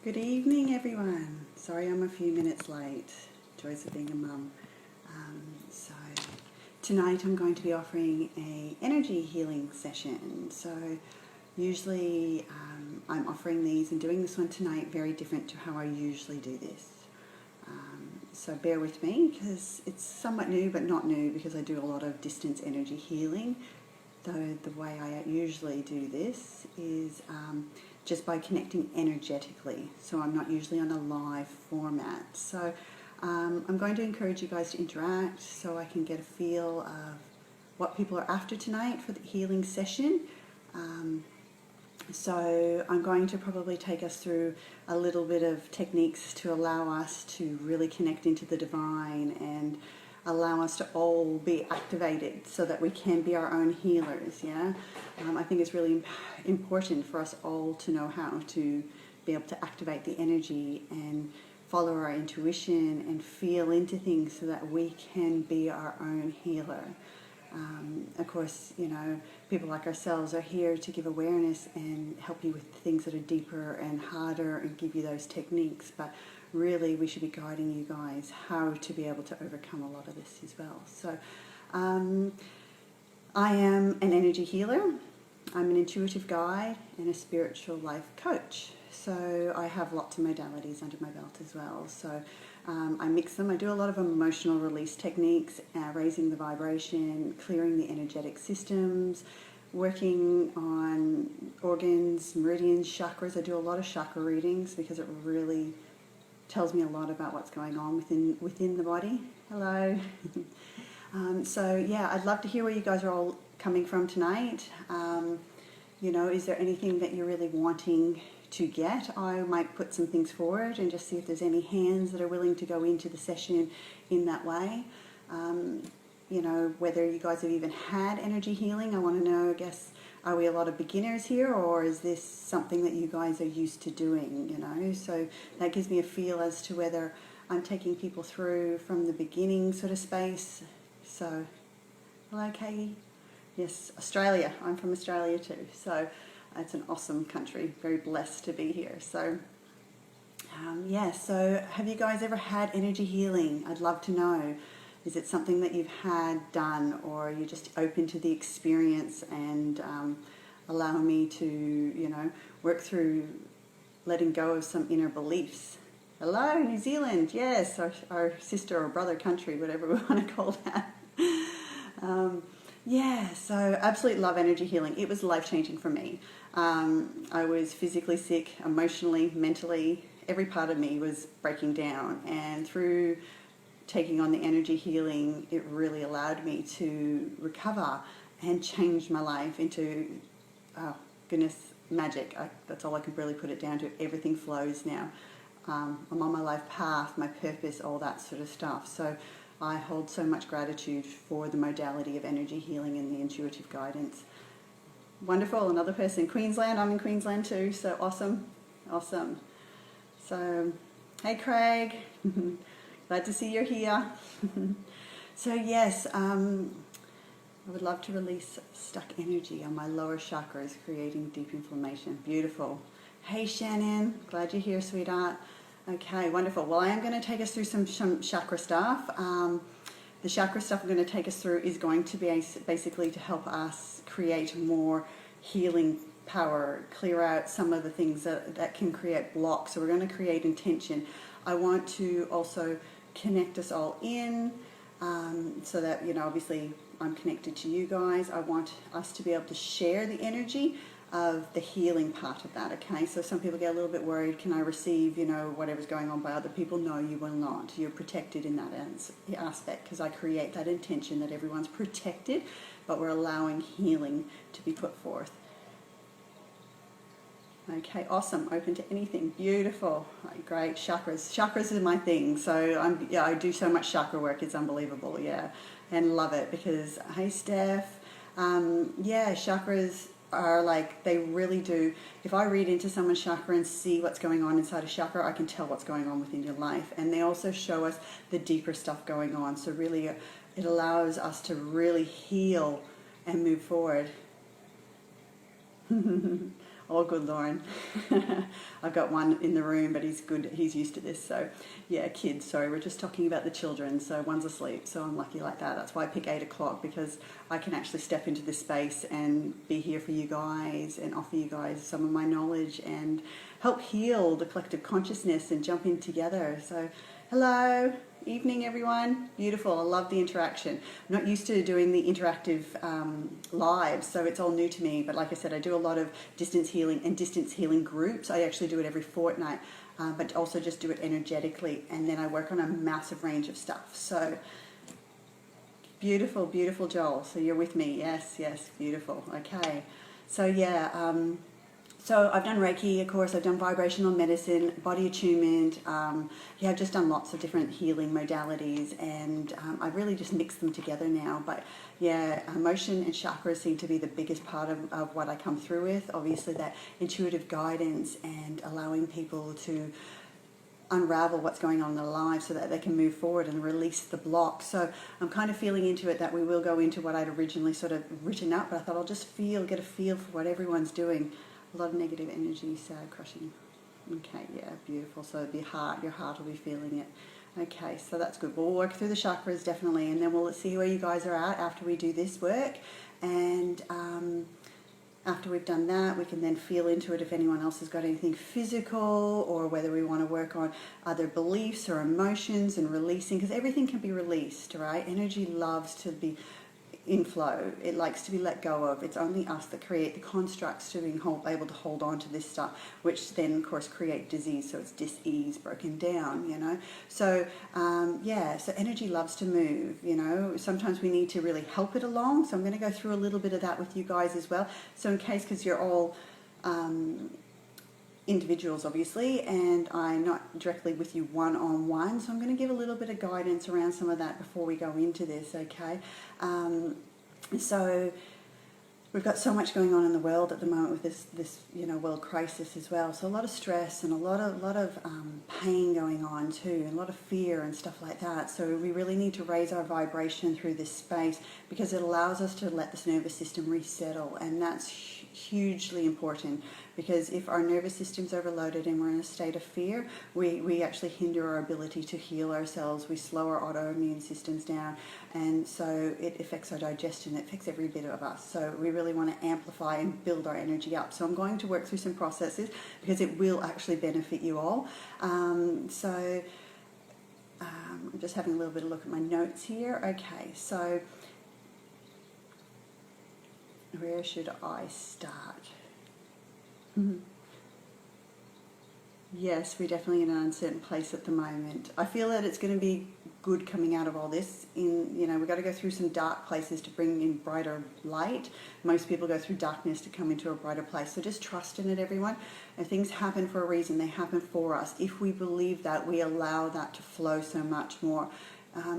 Good evening, everyone. Sorry I'm a few minutes late. Joys of being a mum. So tonight I'm going to be offering a energy healing session. So usually I'm offering these and doing this one tonight very different to how I usually do this. So bear with me because it's somewhat new but not new because I do a lot of distance energy healing. Though the way I usually do this is just by connecting energetically. So I'm not usually on a live format. So I'm going to encourage you guys to interact so I can get a feel of what people are after tonight for the healing session. So I'm going to probably take us through a little bit of techniques to allow us to really connect into the divine and allow us to all be activated so that we can be our own healers. I think it's really important for us all to know how to be able to activate the energy and follow our intuition and feel into things so that we can be our own healer. Of course, people like ourselves are here to give awareness and help you with things that are deeper and harder and give you those techniques. But really, we should be guiding you guys how to be able to overcome a lot of this as well. So I am an energy healer. I'm an intuitive guide and a spiritual life coach. So I have lots of modalities under my belt as well. So I mix them. I do a lot of emotional release techniques, raising the vibration, clearing the energetic systems, working on organs, meridians, chakras. I do a lot of chakra readings because it really tells me a lot about what's going on within the body. Hello. I'd love to hear where you guys are all coming from tonight. Is there anything that you're really wanting to get? I might put some things forward and just see if there's any hands that are willing to go into the session in that way. Whether you guys have even had energy healing. I want to know, I guess, are we a lot of beginners here, or is this something that you guys are used to doing, So that gives me a feel as to whether I'm taking people through from the beginning sort of space. So, hello, Katie. Yes, Australia. I'm from Australia too. So it's an awesome country. Very blessed to be here. So, so have you guys ever had energy healing? I'd love to know. Is it something that you've had done, or are you just open to the experience and allow me to, work through letting go of some inner beliefs? Hello, New Zealand. Yes, our sister or brother country, whatever we want to call that. So absolutely love energy healing. It was life-changing for me. I was physically sick, emotionally, mentally. Every part of me was breaking down. And through taking on the energy healing, it really allowed me to recover and change my life into, magic. That's all I can really put it down to. Everything flows now. I'm on my life path, my purpose, all that sort of stuff. So I hold so much gratitude for the modality of energy healing and the intuitive guidance. Wonderful. Another person, Queensland. I'm in Queensland too, so awesome. So, hey Craig. Glad to see you're here. So yes, I would love to release stuck energy on my lower chakras, creating deep inflammation. Beautiful. Hey Shannon, glad you're here, sweetheart. Okay, wonderful. Well, I am going to take us through some chakra stuff. The chakra stuff I'm going to take us through is going to be basically to help us create more healing power, clear out some of the things that can create blocks. So we're going to create intention. I want to also connect us all in so that, obviously I'm connected to you guys. I want us to be able to share the energy of the healing part of that, okay? So some people get a little bit worried, can I receive, whatever's going on by other people? No, you will not. You're protected in that aspect because I create that intention that everyone's protected, but we're allowing healing to be put forth. Okay, awesome. Open to anything. Beautiful. Right, great. Chakras is my thing. So I do so much chakra work. It's unbelievable. Yeah, and love it because hey, Steph. Chakras are they really do. If I read into someone's chakra and see what's going on inside a chakra, I can tell what's going on within your life. And they also show us the deeper stuff going on. So really, it allows us to really heal and move forward. All good, Lauren. I've got one in the room, but he's good. He's used to this. So, yeah, kids. Sorry, we're just talking about the children. So one's asleep. So I'm lucky like that. That's why I pick 8 o'clock, because I can actually step into this space and be here for you guys and offer you guys some of my knowledge and help heal the collective consciousness and jump in together. So, hello. Evening, everyone. Beautiful. I love the interaction. I'm not used to doing the interactive lives, so it's all new to me. But like I said, I do a lot of distance healing and distance healing groups. I actually do it every fortnight, but also just do it energetically. And then I work on a massive range of stuff. So beautiful, beautiful, Joel. So you're with me. Yes, yes, beautiful. Okay. So yeah, so I've done Reiki, of course, I've done vibrational medicine, body attunement, yeah, I've just done lots of different healing modalities, and I really just mix them together now. But yeah, emotion and chakras seem to be the biggest part of what I come through with. Obviously that intuitive guidance and allowing people to unravel what's going on in their lives so that they can move forward and release the block. So I'm kind of feeling into it that we will go into what I'd originally sort of written up, but I thought I'll just get a feel for what everyone's doing. A lot of negative energy, sad, crushing. Okay, yeah, beautiful. So your heart will be feeling it. Okay, so that's good. We'll work through the chakras definitely, and then we'll see where you guys are at after we do this work. And after we've done that, we can then feel into it if anyone else has got anything physical, or whether we want to work on other beliefs or emotions and releasing, because everything can be released, right? Energy loves to be in flow. It likes to be let go of. It's only us that create the constructs to being able to hold on to this stuff, which then of course create disease. So it's dis-ease, broken down, you know. So yeah, so energy loves to move, you know. Sometimes we need to really help it along. So I'm going to go through a little bit of that with you guys as well. So in case, because you're all individuals obviously, and I'm not directly with you one-on-one, so I'm going to give a little bit of guidance around some of that before we go into this, okay? So we've got so much going on in the world at the moment with this you know, world crisis as well, so a lot of stress and a lot of pain going on too, and a lot of fear and stuff like that. So we really need to raise our vibration through this space, because it allows us to let this nervous system resettle, and that's hugely important, because if our nervous system's overloaded and we're in a state of fear, we actually hinder our ability to heal ourselves. We slow our autoimmune systems down, and so it affects our digestion. It affects every bit of us. So we really want to amplify and build our energy up. So I'm going to work through some processes, because it will actually benefit you all. I'm just having a little bit of a look at my notes here. Okay, so where should I start? Yes, we're definitely in an uncertain place at the moment. I feel that it's going to be good coming out of all this. You know, we've got to go through some dark places to bring in brighter light. Most people go through darkness to come into a brighter place. So just trust in it, everyone. And things happen for a reason. They happen for us. If we believe that, we allow that to flow so much more.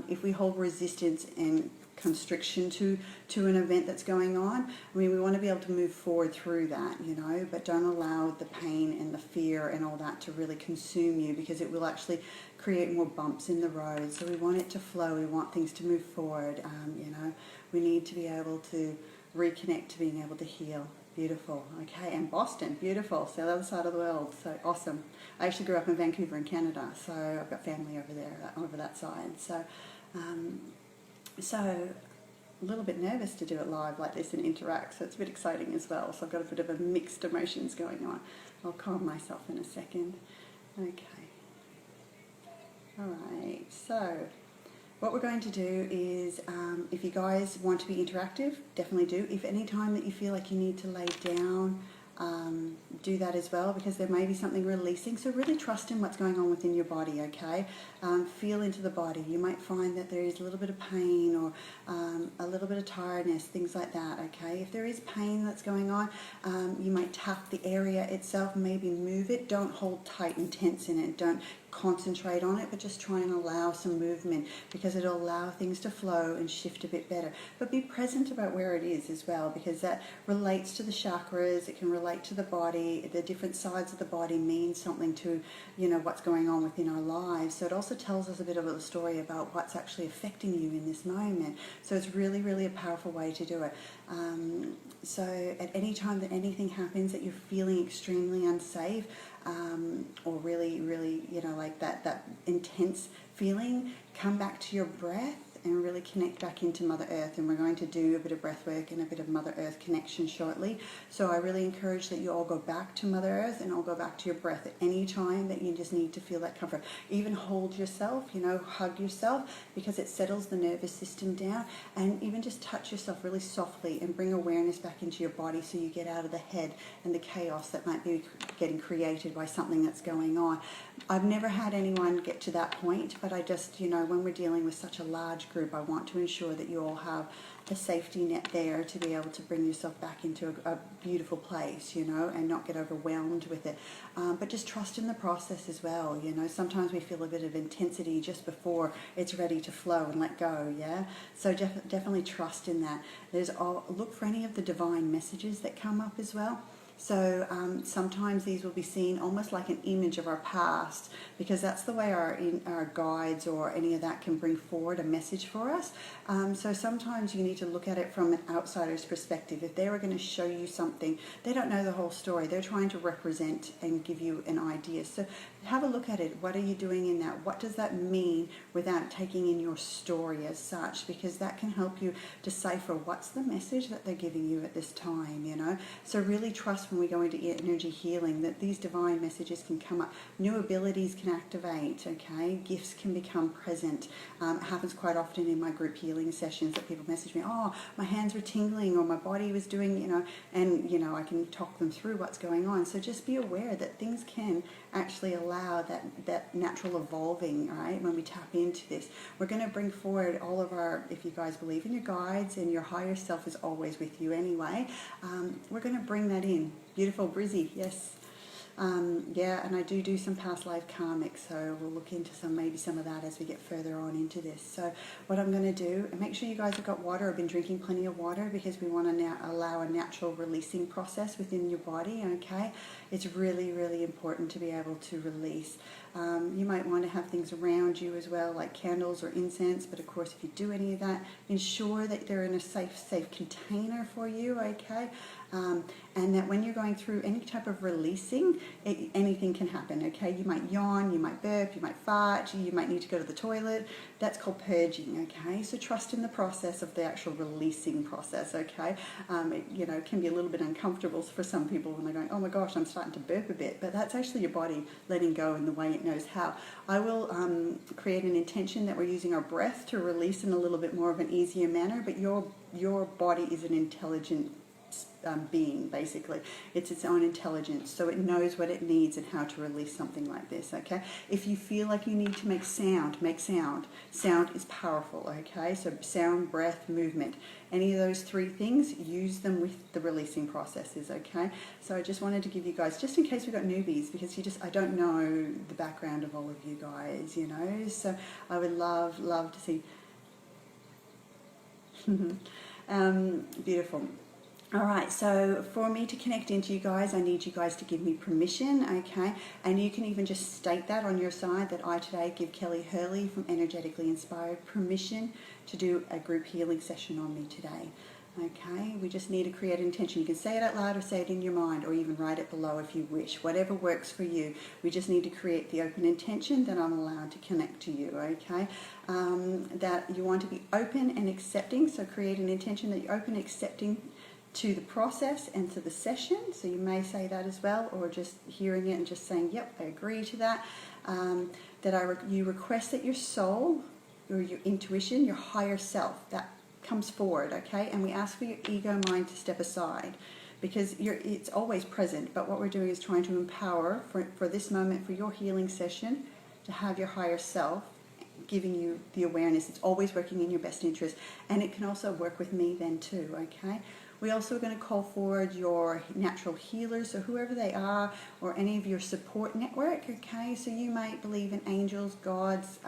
If we hold resistance and constriction to an event that's going on, I mean, we want to be able to move forward through that, you know, but don't allow the pain and the fear and all that to really consume you, because it will actually create more bumps in the road. So we want it to flow. We want things to move forward. You know, we need to be able to reconnect to being able to heal. Beautiful. Okay, and Boston, beautiful. So the other side of the world, so awesome. I actually grew up in Vancouver in Canada, so I've got family over there, over that side. So a little bit nervous to do it live like this and interact, so it's a bit exciting as well. So I've got a bit of a mixed emotions going on. I'll calm myself in a second. Okay. All right, so what we're going to do is, if you guys want to be interactive, definitely do. If any time that you feel like you need to lay down, do that as well, because there may be something releasing. So really trust in what's going on within your body, okay? Feel into the body. You might find that there is a little bit of pain or a little bit of tiredness, things like that, okay? If there is pain that's going on, you might tap the area itself, maybe move it. Don't hold tight and tense in it. Don't concentrate on it, but just try and allow some movement, because it'll allow things to flow and shift a bit better. But be present about where it is as well, because that relates to the chakras. It can relate to the body. The different sides of the body mean something to, you know, what's going on within our lives. So it also tells us a bit of a story about what's actually affecting you in this moment. So it's really, really a powerful way to do it. So at any time that anything happens that you're feeling extremely unsafe, or really, really, you know, like that intense feeling, come back to your breath and really connect back into Mother Earth. And we're going to do a bit of breath work and a bit of Mother Earth connection shortly. So I really encourage that you all go back to Mother Earth and all go back to your breath at any time that you just need to feel that comfort. Even hold yourself, you know, hug yourself, because it settles the nervous system down. And even just touch yourself really softly and bring awareness back into your body, so you get out of the head and the chaos that might be getting created by something that's going on. I've never had anyone get to that point, but I just, you know, when we're dealing with such a large group, I want to ensure that you all have a safety net there to be able to bring yourself back into a beautiful place, you know, and not get overwhelmed with it. But just trust in the process as well, you know. Sometimes we feel a bit of intensity just before it's ready to flow and let go, yeah? So definitely trust in that. Look for any of the divine messages that come up as well. So sometimes these will be seen almost like an image of our past, because that's the way our guides or any of that can bring forward a message for us. So sometimes you need to look at it from an outsider's perspective. If they were going to show you something, they don't know the whole story. They're trying to represent and give you an idea. So have a look at it. What are you doing in that? What does that mean without taking in your story as such? Because that can help you decipher what's the message that they're giving you at this time, you know. So really trust when we go into energy healing that these divine messages can come up. New abilities can activate, okay? Gifts can become present. It happens quite often in my group healing sessions that people message me, oh, my hands were tingling, or my body was doing, you know, and, you know, I can talk them through what's going on. So just be aware that things can actually allow that natural evolving, right? When we tap into this, we're going to bring forward all of our, if you guys believe in your guides and your higher self is always with you anyway, we're going to bring that in. Beautiful, Brizzy, yes. Yeah, and I do some past life karmic, so we'll look into maybe some of that as we get further on into this. So what I'm going to do, and make sure you guys have got water, or been drinking plenty of water, because we want to now allow a natural releasing process within your body, okay? It's really, really important to be able to release. You might want to have things around you as well, like candles or incense, but of course if you do any of that, ensure that they're in a safe container for you, okay? And that when you're going through any type of releasing, anything can happen, okay? You might yawn, you might burp, you might fart, you might need to go to the toilet. That's called purging, okay? So trust in the process of the actual releasing process, okay? It can be a little bit uncomfortable for some people when they're going, oh my gosh, I'm starting to burp a bit, but that's actually your body letting go in the way it knows how. I will create an intention that we're using our breath to release in a little bit more of an easier manner, but your body is an intelligent being, basically. It's its own intelligence, so it knows what it needs and how to release something like this, okay? If you feel like you need to make sound, make sound. Sound is powerful, okay? So sound, breath, movement, any of those three things, use them with the releasing processes, okay? So I just wanted to give you guys, just in case we've got newbies, because I don't know the background of all of you guys, you know, so I would love to see. Beautiful. All right, so for me to connect into you guys, I need you guys to give me permission, okay? And you can even just state that on your side, that I today give Kelly Hurley from Energetically Inspired permission to do a group healing session on me today. Okay, we just need to create an intention. You can say it out loud or say it in your mind, or even write it below if you wish. Whatever works for you. We just need to create the open intention that I'm allowed to connect to you, okay? That you want to be open and accepting, so create an intention that you're open and accepting to the process and to the session. So you may say that as well, or just hearing it and just saying, yep, I agree to that. You request that your soul, or your intuition, your higher self, that comes forward, okay? And we ask for your ego mind to step aside, because it's always present, but what we're doing is trying to empower for this moment, for your healing session, to have your higher self giving you the awareness. It's always working in your best interest, and it can also work with me then too, okay? We also are going to call forward your natural healers, so whoever they are, or any of your support network, okay? So you might believe in angels, gods,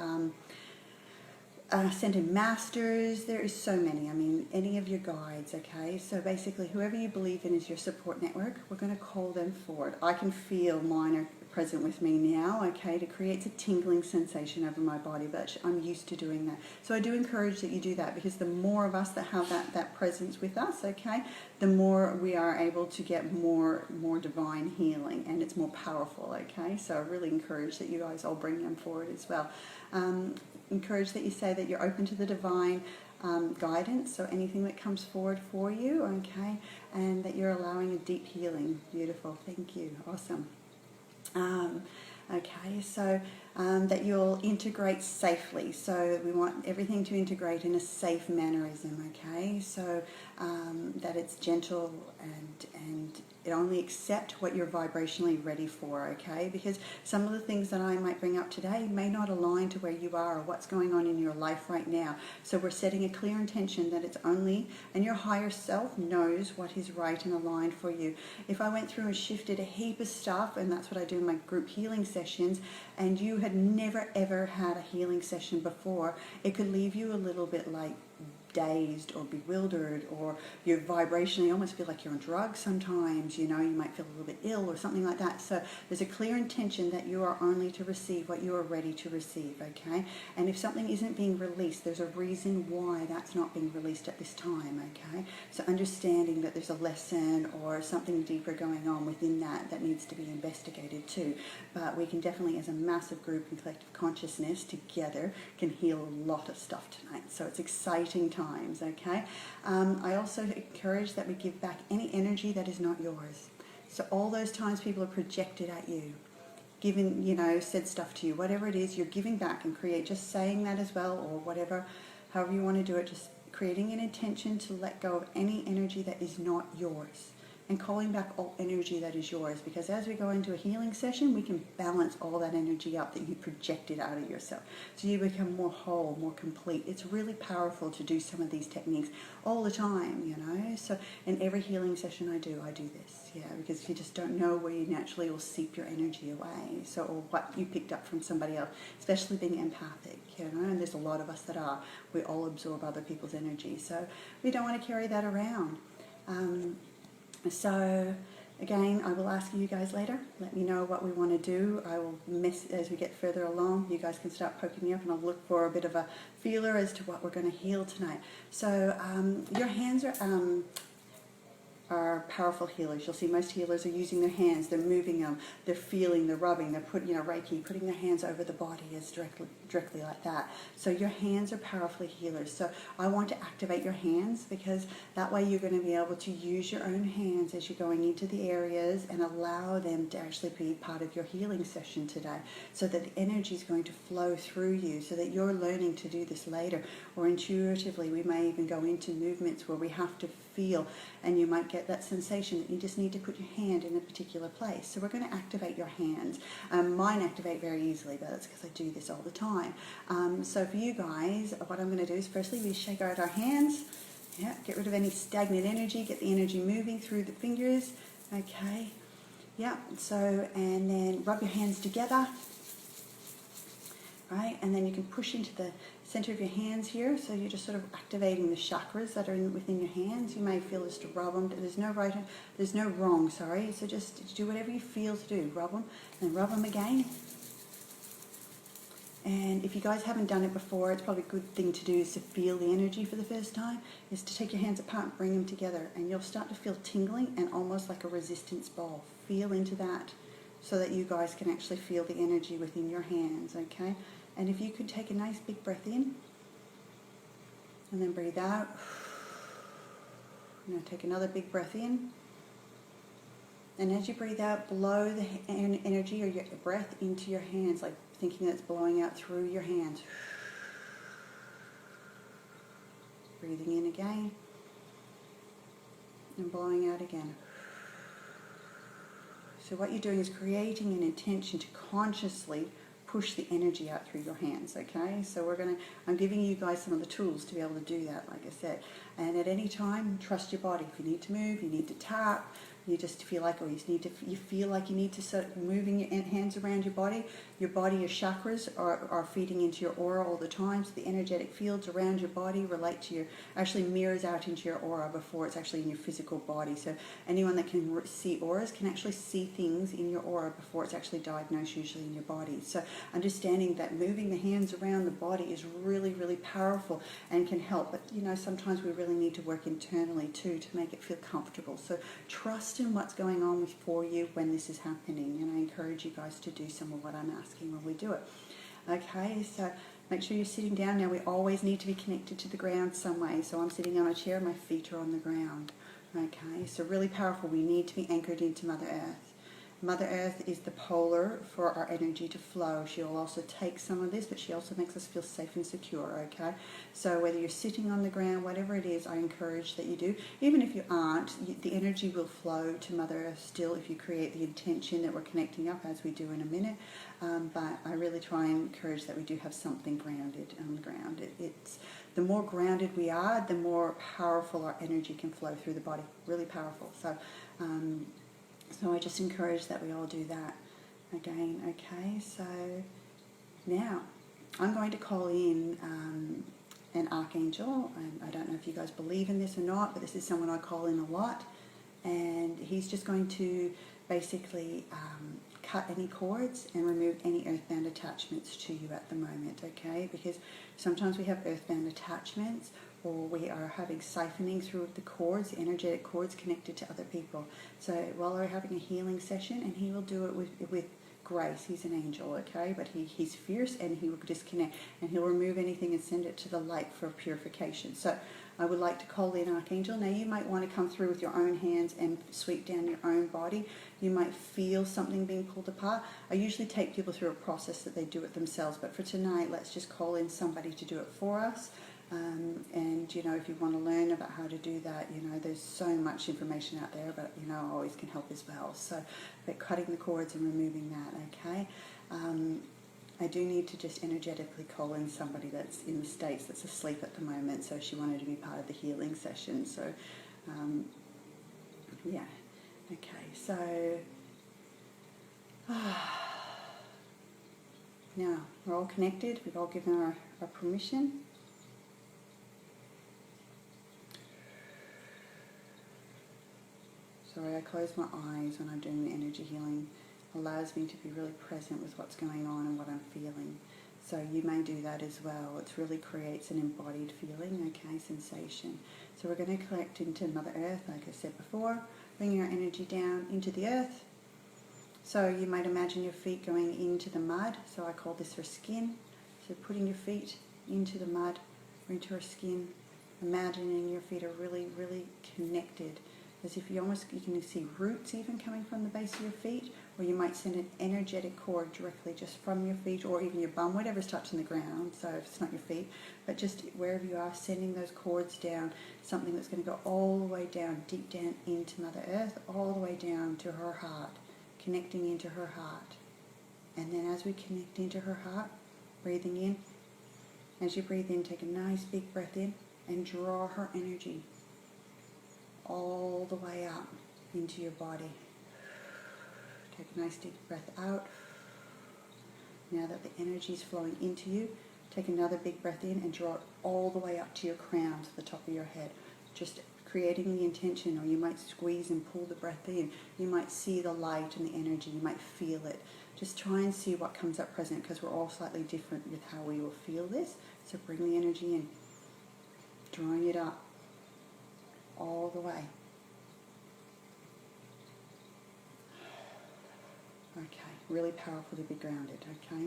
ascended masters. There is so many. I mean, any of your guides, okay? So basically, whoever you believe in is your support network. We're going to call them forward. I can feel mine are present with me now, okay? It creates a tingling sensation over my body, but I'm used to doing that. So I do encourage that you do that, because the more of us that have that presence with us, okay, the more we are able to get more divine healing, and it's more powerful, okay? So I really encourage that you guys all bring them forward as well. Encourage that you say that you're open to the divine guidance, so anything that comes forward for you, okay, and that you're allowing a deep healing. Beautiful. Thank you. Awesome. Okay, so that you'll integrate safely. So we want everything to integrate in a safe mannerism, okay? So that it's gentle and it only accept what you're vibrationally ready for, okay? Because some of the things that I might bring up today may not align to where you are or what's going on in your life right now. So we're setting a clear intention that it's only, and your higher self knows what is right and aligned for you. If I went through and shifted a heap of stuff, and that's what I do in my group healing sessions, and you had never ever had a healing session before, it could leave you a little bit like dazed or bewildered, or you're vibrationally almost feel like you're on drugs sometimes, you know, you might feel a little bit ill or something like that. So there's a clear intention that you are only to receive what you are ready to receive, okay? And if something isn't being released, there's a reason why that's not being released at this time, okay? So understanding that there's a lesson or something deeper going on within that needs to be investigated too. But we can definitely, as a massive group and collective consciousness together, can heal a lot of stuff tonight. So it's exciting times, okay? I also encourage that we give back any energy that is not yours. So all those times people are projected at you, given, you know, said stuff to you, whatever it is, you're giving back, and create, just saying that as well, or whatever, however you want to do it, just creating an intention to let go of any energy that is not yours, and calling back all energy that is yours, because as we go into a healing session, we can balance all that energy up that you projected out of yourself. So you become more whole, more complete. It's really powerful to do some of these techniques all the time, you know. So in every healing session I do this, yeah, because you just don't know where you naturally will seep your energy away. So, or what you picked up from somebody else, especially being empathic, you know, and there's a lot of us that are. We all absorb other people's energy. So we don't want to carry that around. So again, I will ask you guys later. Let me know what we want to do. I will as we get further along. You guys can start poking me up, and I'll look for a bit of a feeler as to what we're going to heal tonight. So your hands are powerful healers. You'll see most healers are using their hands. They're moving them. They're feeling. They're rubbing. They're putting, Reiki, putting their hands over the body as directly like that. So your hands are powerfully healers. So I want to activate your hands, because that way you're going to be able to use your own hands as you're going into the areas and allow them to actually be part of your healing session today, so that the energy is going to flow through you, so that you're learning to do this later, or intuitively we may even go into movements where we have to feel, and you might get that sensation that you just need to put your hand in a particular place. So we're going to activate your hands. Mine activate very easily, but that's because I do this all the time. So for you guys, what I'm going to do is firstly we shake out our hands. Yeah, get rid of any stagnant energy, get the energy moving through the fingers. Okay. Yeah, so, and then rub your hands together. Right, and then you can push into the center of your hands here, so you're just sort of activating the chakras that are within your hands. You may feel just to rub them. There's no right, there's no wrong, sorry. So just do whatever you feel to do. Rub them, and rub them again. And if you guys haven't done it before, it's probably a good thing to do is to feel the energy for the first time, is to take your hands apart and bring them together, and you'll start to feel tingling and almost like a resistance ball. Feel into that, so that you guys can actually feel the energy within your hands, okay? And if you could take a nice big breath in, and then breathe out. Now take another big breath in. And as you breathe out, blow the energy or your breath into your hands, like thinking that it's blowing out through your hands. Breathing in again, and blowing out again. So what you're doing is creating an intention to consciously push the energy out through your hands, okay? So I'm giving you guys some of the tools to be able to do that, like I said. And at any time, trust your body. If you need to move, you need to tap, you just feel like, or you feel like you need to start moving your hands around your body, your chakras are feeding into your aura all the time. So the energetic fields around your body relate to actually mirrors out into your aura before it's actually in your physical body. So anyone that can see auras can actually see things in your aura before it's actually diagnosed usually in your body. So understanding that moving the hands around the body is really, really powerful and can help. But sometimes we really need to work internally too to make it feel comfortable. So trust in what's going on for you when this is happening, and I encourage you guys to do some of what I'm asking when we do it. Okay, so make sure you're sitting down. Now we always need to be connected to the ground some way. So I'm sitting on a chair, my feet are on the ground. Okay, so really powerful. We need to be anchored into Mother Earth. Mother Earth is the polar for our energy to flow. She'll also take some of this, but she also makes us feel safe and secure, okay? So whether you're sitting on the ground, whatever it is, I encourage that you do. Even if you aren't, the energy will flow to Mother Earth still if you create the intention that we're connecting up, as we do in a minute. But I really try and encourage that we do have something grounded on the ground. It's the more grounded we are, the more powerful our energy can flow through the body. Really powerful. So I just encourage that we all do that again, okay? So now I'm going to call in an archangel. I don't know if you guys believe in this or not, but this is someone I call in a lot. And he's just going to basically cut any cords and remove any earthbound attachments to you at the moment, okay? Because sometimes we have earthbound attachments, or we are having siphoning through the cords, the energetic cords connected to other people. So while we're having a healing session, and he will do it with grace, he's an angel, okay? But he's fierce, and he will disconnect, and he'll remove anything and send it to the light for purification. So I would like to call in Archangel. Now you might want to come through with your own hands and sweep down your own body. You might feel something being pulled apart. I usually take people through a process that they do it themselves, but for tonight, let's just call in somebody to do it for us. And if you want to learn about how to do that, there's so much information out there, but I always can help as well. So, but cutting the cords and removing that, okay? I do need to just energetically call in somebody that's in the States that's asleep at the moment, so she wanted to be part of the healing session. So, yeah, okay, so now we're all connected, we've all given our permission. Sorry, I close my eyes when I'm doing the energy healing. Allows me to be really present with what's going on and what I'm feeling. So you may do that as well. It really creates an embodied feeling, okay, sensation. So we're going to collect into Mother Earth, like I said before, bringing our energy down into the earth. So you might imagine your feet going into the mud. So I call this her skin. So putting your feet into the mud or into her skin, imagining your feet are really, really connected. As if you can see roots even coming from the base of your feet, or you might send an energetic cord directly just from your feet, or even your bum, whatever's touching the ground, so if it's not your feet, but just wherever you are, sending those cords down, something that's going to go all the way down, deep down into Mother Earth, all the way down to her heart, connecting into her heart. And then as we connect into her heart, breathing in, as you breathe in, take a nice big breath in and draw her energy all the way up into your body. Take a nice deep breath out. Now that the energy is flowing into you, take another big breath in and draw it all the way up to your crown, to the top of your head. Just creating the intention, or you might squeeze and pull the breath in. You might see the light and the energy. You might feel it. Just try and see what comes up present, because we're all slightly different with how we will feel this. So bring the energy in, drawing it up all the way. Okay, really powerful to be grounded, okay?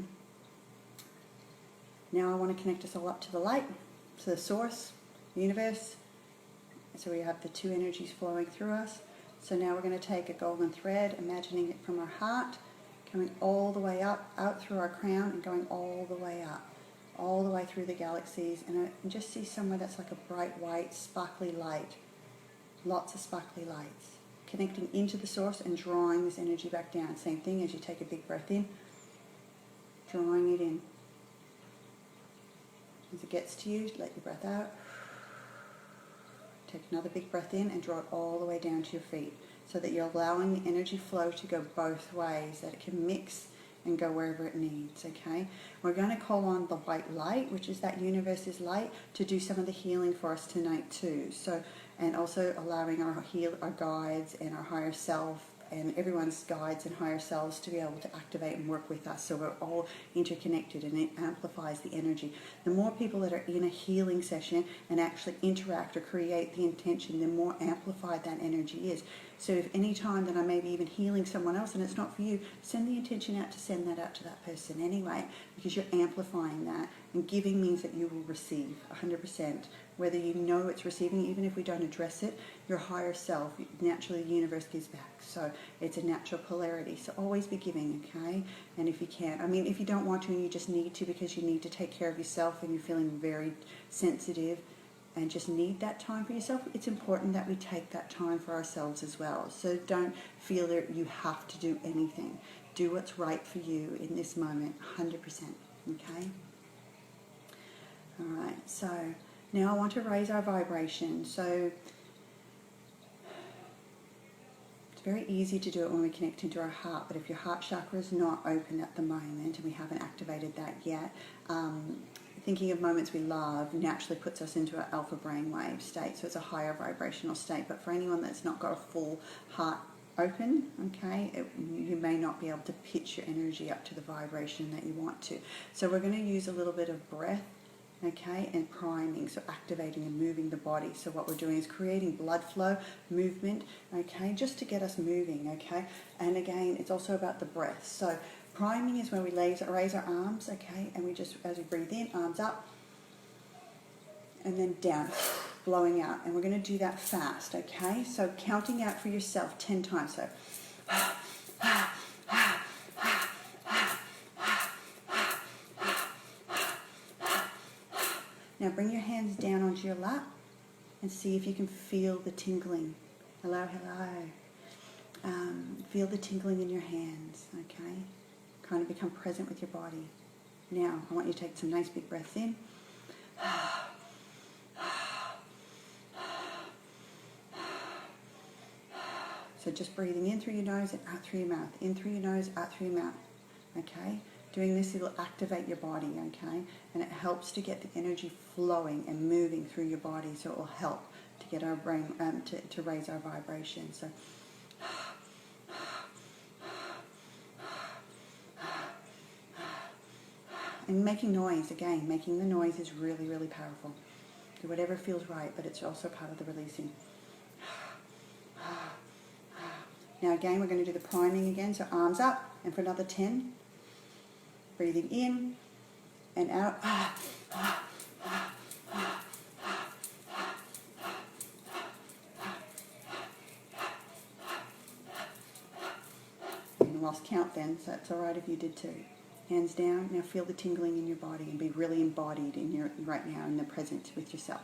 Now I want to connect us all up to the light, to the source, the universe. So we have the two energies flowing through us. So now we're going to take a golden thread, imagining it from our heart, coming all the way up, out through our crown, and going all the way up, all the way through the galaxies. And just see somewhere that's like a bright white, sparkly light. Lots of sparkly lights. Connecting into the source and drawing this energy back down. Same thing as you take a big breath in. drawing it in. As it gets to you, let your breath out. Take another big breath in and draw it all the way down to your feet so that you're allowing the energy flow to go both ways, that it can mix and go wherever it needs, okay? We're going to call on the white light, which is that universe's light, to do some of the healing for us tonight too. So, and also allowing our guides and our higher self and everyone's guides and higher selves to be able to activate and work with us, so we're all interconnected, and it amplifies the energy. The more people that are in a healing session and actually interact or create the intention, the more amplified that energy is. So if any time that I may be even healing someone else and it's not for you, send the intention out to send that out to that person anyway, because you're amplifying that, and giving means that you will receive 100%. Whether you know it's receiving, even if we don't address it, your higher self, naturally the universe gives back. So it's a natural polarity. So always be giving, okay? And if you can't, I mean, if you don't want to and you just need to because you need to take care of yourself and you're feeling very sensitive and just need that time for yourself, it's important that we take that time for ourselves as well. So don't feel that you have to do anything. Do what's right for you in this moment, 100%, okay? All right, so now I want to raise our vibration. So it's very easy to do it when we connect into our heart, but if your heart chakra is not open at the moment and we haven't activated that yet, thinking of moments we love naturally puts us into an alpha brainwave state, so it's a higher vibrational state. But for anyone that's not got a full heart open, okay, you may not be able to pitch your energy up to the vibration that you want to. So we're going to use a little bit of breath, okay, and priming, so activating and moving the body. So what we're doing is creating blood flow, movement, okay, just to get us moving, okay. And again, it's also about the breath. So priming is when we raise our arms, okay, and we just, as we breathe in, arms up, and then down, blowing out. And we're going to do that fast, okay? So counting out for yourself 10 times. So now bring your hands down onto your lap and see if you can feel the tingling. Hello, hello. Feel the tingling in your hands, okay? Kind of become present with your body. Now, I want you to take some nice big breaths in. So just breathing in through your nose and out through your mouth. In through your nose, out through your mouth. Okay? Doing this, it'll activate your body, okay? And it helps to get the energy flowing and moving through your body, so it will help to get our brain, to raise our vibration. So and making noise, again, making the noise is really, really powerful. Do whatever feels right, but it's also part of the releasing. Now again, we're going to do the priming again, so arms up, and for another 10. Breathing in and out. And lost count then, so it's all right if you did too. Hands down. Now feel the tingling in your body and be really embodied in your right now in the present with yourself.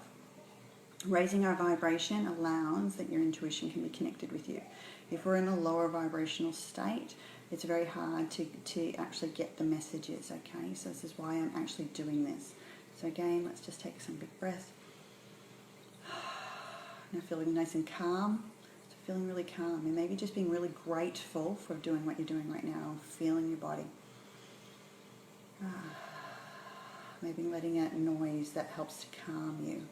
Raising our vibration allows that your intuition can be connected with you. If we're in a lower vibrational state, it's very hard to actually get the messages, okay? So this is why I'm actually doing this. So again, let's just take some big breaths. Now feeling nice and calm. So feeling really calm and maybe just being really grateful for doing what you're doing right now, feeling your body. Maybe letting out noise that helps to calm you.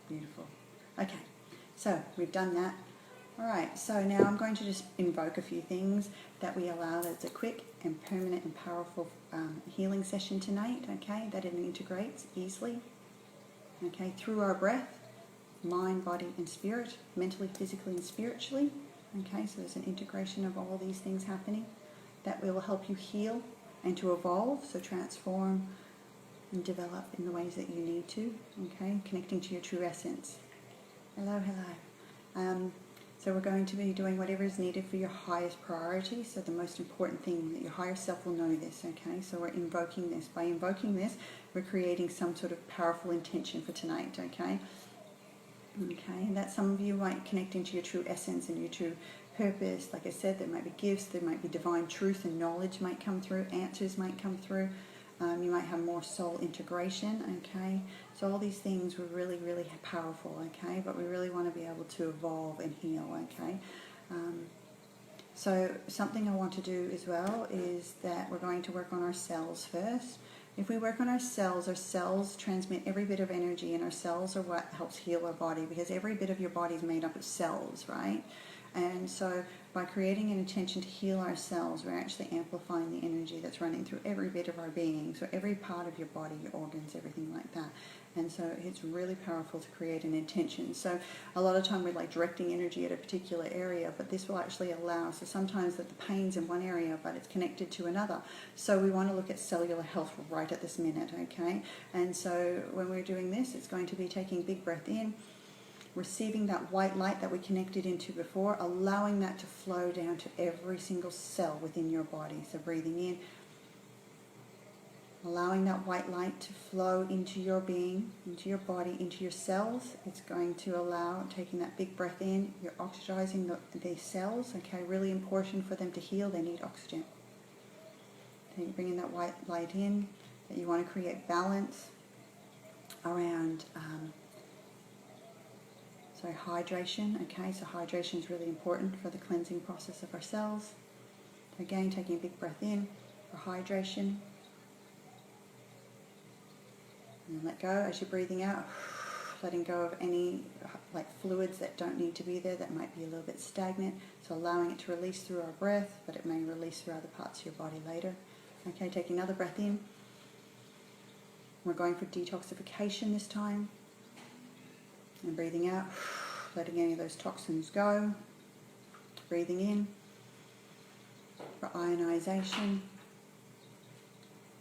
Beautiful. Okay, so we've done that. All right, so now I'm going to just invoke a few things that we allow. That's a quick and permanent and powerful healing session tonight, okay, that it integrates easily, okay, through our breath, mind, body, and spirit, mentally, physically, and spiritually, okay, so there's an integration of all these things happening that will help you heal and to evolve, so transform and develop in the ways that you need to, okay, connecting to your true essence. Hello, hello. So we're going to be doing whatever is needed for your highest priority, so the most important thing, that your higher self will know this, okay, so we're invoking this. By invoking this, we're creating some sort of powerful intention for tonight, okay. Okay, and that some of you might connect into your true essence and your true purpose. Like I said, there might be gifts, there might be divine truth and knowledge might come through, answers might come through. You might have more soul integration, okay? So all these things were really, really powerful, okay? But we really want to be able to evolve and heal, okay? So something I want to do as well is that we're going to work on our cells first. If we work on our cells transmit every bit of energy, and our cells are what helps heal our body, because every bit of your body is made up of cells, right? And so by creating an intention to heal our cells, we're actually amplifying the energy that's running through every bit of our being. So every part of your body, your organs, everything like that. And so it's really powerful to create an intention. So a lot of time we're like directing energy at a particular area, but this will actually allow, so sometimes that the pain's in one area, but it's connected to another. So we want to look at cellular health right at this minute, okay? And so when we're doing this, it's going to be taking a big breath in, receiving that white light that we connected into before, allowing that to flow down to every single cell within your body. So breathing in, allowing that white light to flow into your being, into your body, into your cells. It's going to allow, taking that big breath in, you're oxygenizing the cells, okay? Really important for them to heal, they need oxygen. Then bringing that white light in, that you want to create balance around hydration, okay? So hydration is really important for the cleansing process of our cells. So again, taking a big breath in for hydration. And then let go as you're breathing out, letting go of any like fluids that don't need to be there, that might be a little bit stagnant. So allowing it to release through our breath, but it may release through other parts of your body later. Okay, taking another breath in. We're going for detoxification this time. And breathing out, letting any of those toxins go. Breathing in for ionization.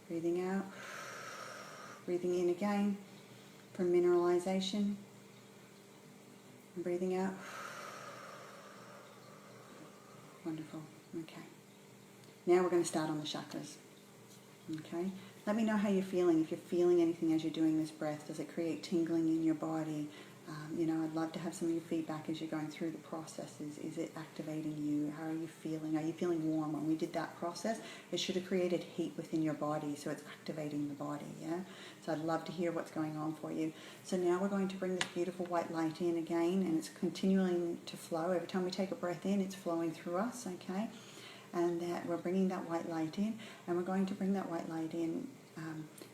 Breathing out. Breathing in again for mineralization. And breathing out. Wonderful. Okay. Now we're going to start on the chakras. Okay. Let me know how you're feeling. If you're feeling anything as you're doing this breath, does it create tingling in your body? I'd love to have some of your feedback as you're going through the processes. Is it activating you? How are you feeling? Are you feeling warm? When we did that process, it should have created heat within your body, so it's activating the body, yeah? So I'd love to hear what's going on for you. So now we're going to bring this beautiful white light in again, and it's continuing to flow. Every time we take a breath in, it's flowing through us, okay? And that we're bringing that white light in, and we're going to bring that white light in,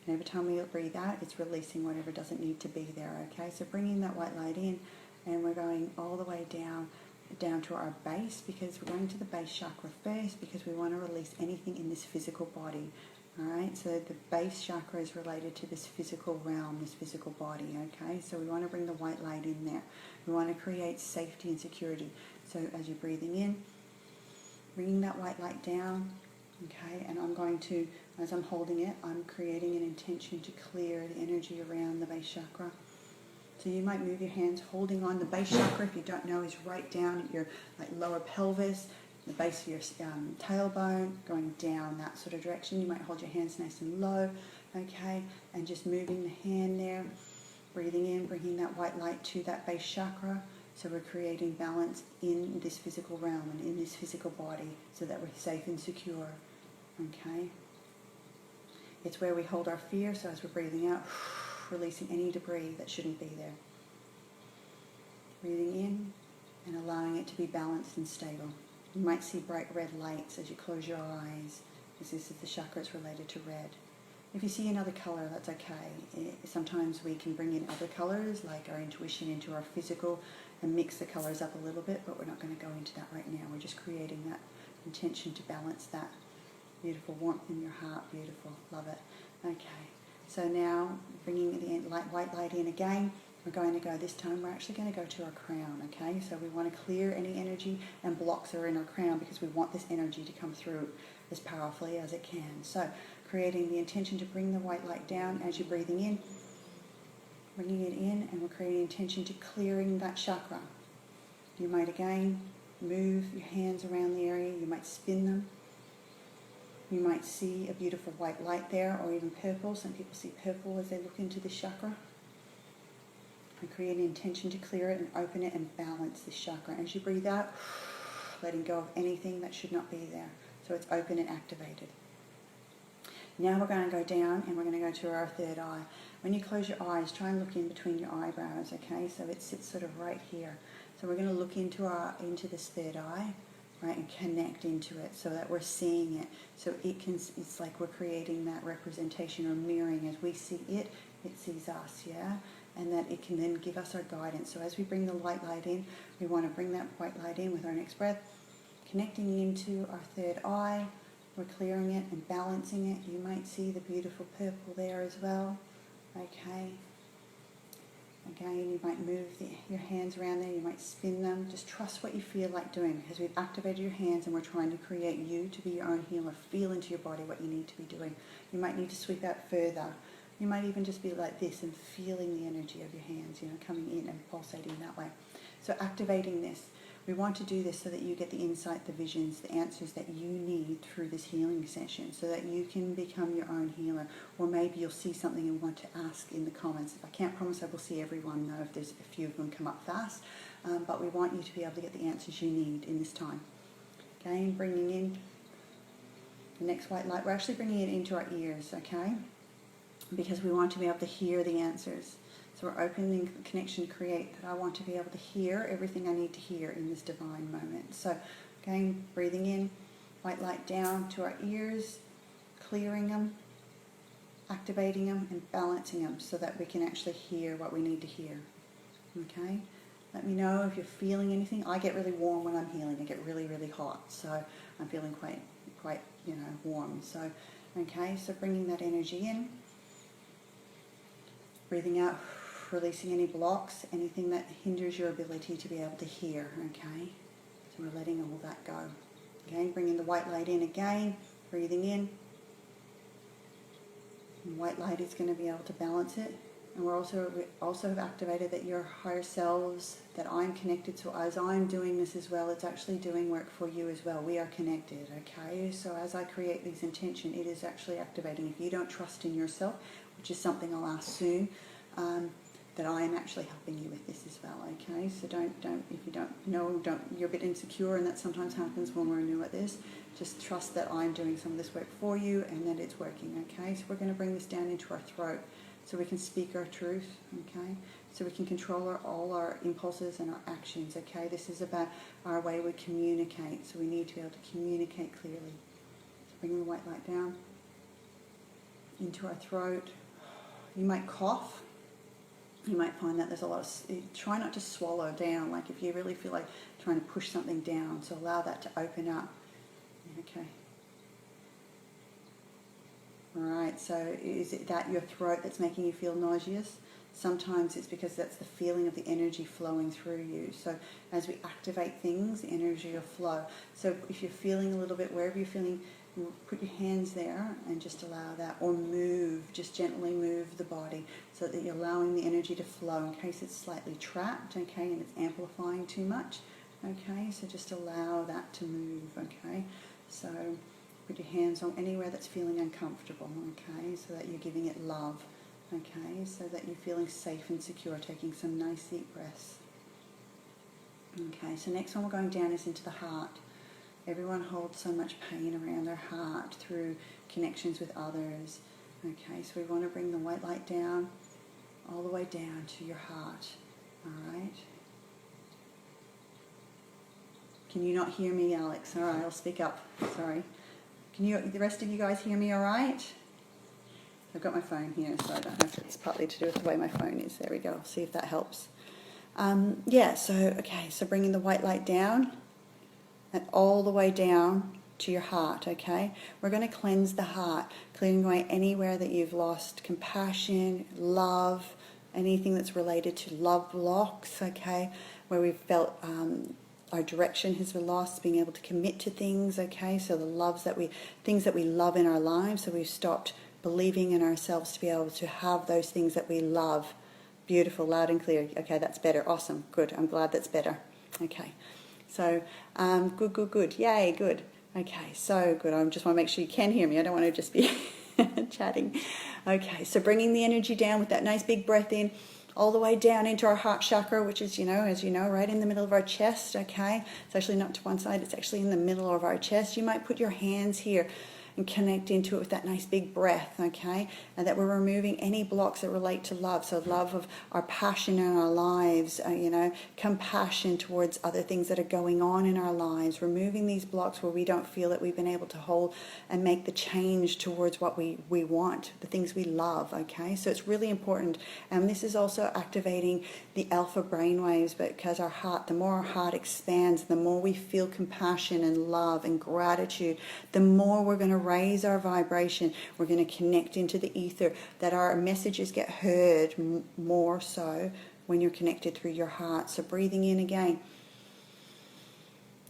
and every time we breathe out, it's releasing whatever doesn't need to be there, okay? So bringing that white light in, and we're going all the way down to our base, because we're going to the base chakra first, because we want to release anything in this physical body, all right? So the base chakra is related to this physical realm, this physical body, okay? So we want to bring the white light in there. We want to create safety and security. So as you're breathing in, bringing that white light down, okay, and I'm going to, as I'm holding it, I'm creating an intention to clear the energy around the base chakra. So you might move your hands holding on the base chakra, if you don't know, is right down at your lower pelvis, the base of your tailbone, going down that sort of direction. You might hold your hands nice and low, okay, and just moving the hand there, breathing in, bringing that white light to that base chakra. So we're creating balance in this physical realm and in this physical body, so that we're safe and secure, okay? It's where we hold our fear, so as we're breathing out, releasing any debris that shouldn't be there. Breathing in and allowing it to be balanced and stable. You might see bright red lights as you close your eyes, because this is the chakra that's related to red. If you see another color, that's okay. Sometimes we can bring in other colors, like our intuition, into our physical, and mix the colors up a little bit, but we're not going to go into that right now. We're just creating that intention to balance that beautiful warmth in your heart. Beautiful. Love it. Okay. So now, bringing the white light in again, we're going to go, this time we're actually going to go to our crown, okay? So we want to clear any energy and blocks that are in our crown, because we want this energy to come through as powerfully as it can. So creating the intention to bring the white light down as you're breathing in, bringing it in, and we're creating intention to clearing that chakra. You might again move your hands around the area, you might spin them. You might see a beautiful white light there, or even purple. Some people see purple as they look into the chakra. and create an intention to clear it and open it and balance this chakra. As you breathe out, letting go of anything that should not be there. So it's open and activated. Now we're going to go down and we're going to go to our third eye. When you close your eyes, try and look in between your eyebrows, okay? So it sits sort of right here. So we're going to look into this third eye, right, and connect into it so that we're seeing it. So it's like we're creating that representation or mirroring. As we see it, it sees us, yeah? And that it can then give us our guidance. So as we bring the white light in, we want to bring that white light in with our next breath, connecting into our third eye. We're clearing it and balancing it. You might see the beautiful purple there as well. Okay. Again, you might move your hands around there. You might spin them. Just trust what you feel like doing, because we've activated your hands and we're trying to create you to be your own healer. Feel into your body what you need to be doing. You might need to sweep out further. You might even just be like this and feeling the energy of your hands, coming in and pulsating that way. So activating this. We want to do this so that you get the insight, the visions, the answers that you need through this healing session so that you can become your own healer. Or maybe you'll see something and want to ask in the comments. If I can't promise I will see everyone, though, if there's a few of them come up fast. But we want you to be able to get the answers you need in this time. Again, bringing in the next white light. We're actually bringing it into our ears, okay? Because we want to be able to hear the answers. So we're opening the connection to create that I want to be able to hear everything I need to hear in this divine moment. So again, breathing in, white light down to our ears, clearing them, activating them and balancing them so that we can actually hear what we need to hear. Okay? Let me know if you're feeling anything. I get really warm when I'm healing. I get really, really hot. So I'm feeling quite warm. So, okay, so bringing that energy in. Breathing out, releasing any blocks, anything that hinders your ability to be able to hear, okay? So we're letting all that go. Okay, bringing the white light in again, breathing in. And white light is going to be able to balance it. And we also have activated that your higher selves, that I'm connected. So as I'm doing this as well, it's actually doing work for you as well. We are connected, okay? So as I create these intention, it is actually activating. If you don't trust in yourself, which is something I'll ask soon, that I am actually helping you with this as well, okay? So if you don't know, you're a bit insecure, and that sometimes happens when we're new at this. Just trust that I'm doing some of this work for you and that it's working, okay? So we're going to bring this down into our throat so we can speak our truth, okay? So we can control all our impulses and our actions, okay? This is about our way we communicate, so we need to be able to communicate clearly. So bring the white light down into our throat. You might cough. You might find that there's a lot of, try not to swallow down, like if you really feel like trying to push something down, so allow that to open up. Okay. Alright, so is it that your throat that's making you feel nauseous? Sometimes it's because that's the feeling of the energy flowing through you. So as we activate things, the energy will flow. So if you're feeling a little bit, wherever you're feeling, you put your hands there and just allow that, or move, just gently move the body so that you're allowing the energy to flow in case it's slightly trapped, okay, and it's amplifying too much, okay, so just allow that to move, okay, so put your hands on anywhere that's feeling uncomfortable, okay, so that you're giving it love, okay, so that you're feeling safe and secure, taking some nice deep breaths. Okay, so next one we're going down is into the heart. Everyone holds so much pain around their heart through connections with others. Okay, so we want to bring the white light down, all the way down to your heart. All right. Can you not hear me, Alex? All right, I'll speak up. Sorry. Can you? The rest of you guys hear me all right? I've got my phone here, so I don't have to. It's partly to do with the way my phone is. There we go. I'll see if that helps. So bringing the white light down and all the way down to your heart, okay? We're going to cleanse the heart, clearing away anywhere that you've lost compassion, love, anything that's related to love blocks, okay? Where we've felt our direction has been lost, being able to commit to things, okay? So things that we love in our lives, so we've stopped believing in ourselves to be able to have those things that we love. Beautiful, loud and clear. Okay, that's better. Awesome. Good. I'm glad that's better. Okay. So, good. Yay, good. Okay, so good. I just want to make sure you can hear me. I don't want to just be chatting. Okay, so bringing the energy down with that nice big breath in, all the way down into our heart chakra, which is, as you know, right in the middle of our chest, okay? It's actually not to one side, it's actually in the middle of our chest. You might put your hands here and connect into it with that nice big breath, okay? And that we're removing any blocks that relate to love. So love of our passion in our lives, compassion towards other things that are going on in our lives, removing these blocks where we don't feel that we've been able to hold and make the change towards what we want, the things we love, okay? So it's really important. And this is also activating the alpha brainwaves, because our heart, the more our heart expands, the more we feel compassion and love and gratitude, the more we're going to raise our vibration. We're going to connect into the ether, that our messages get heard more so when you're connected through your heart. So breathing in again.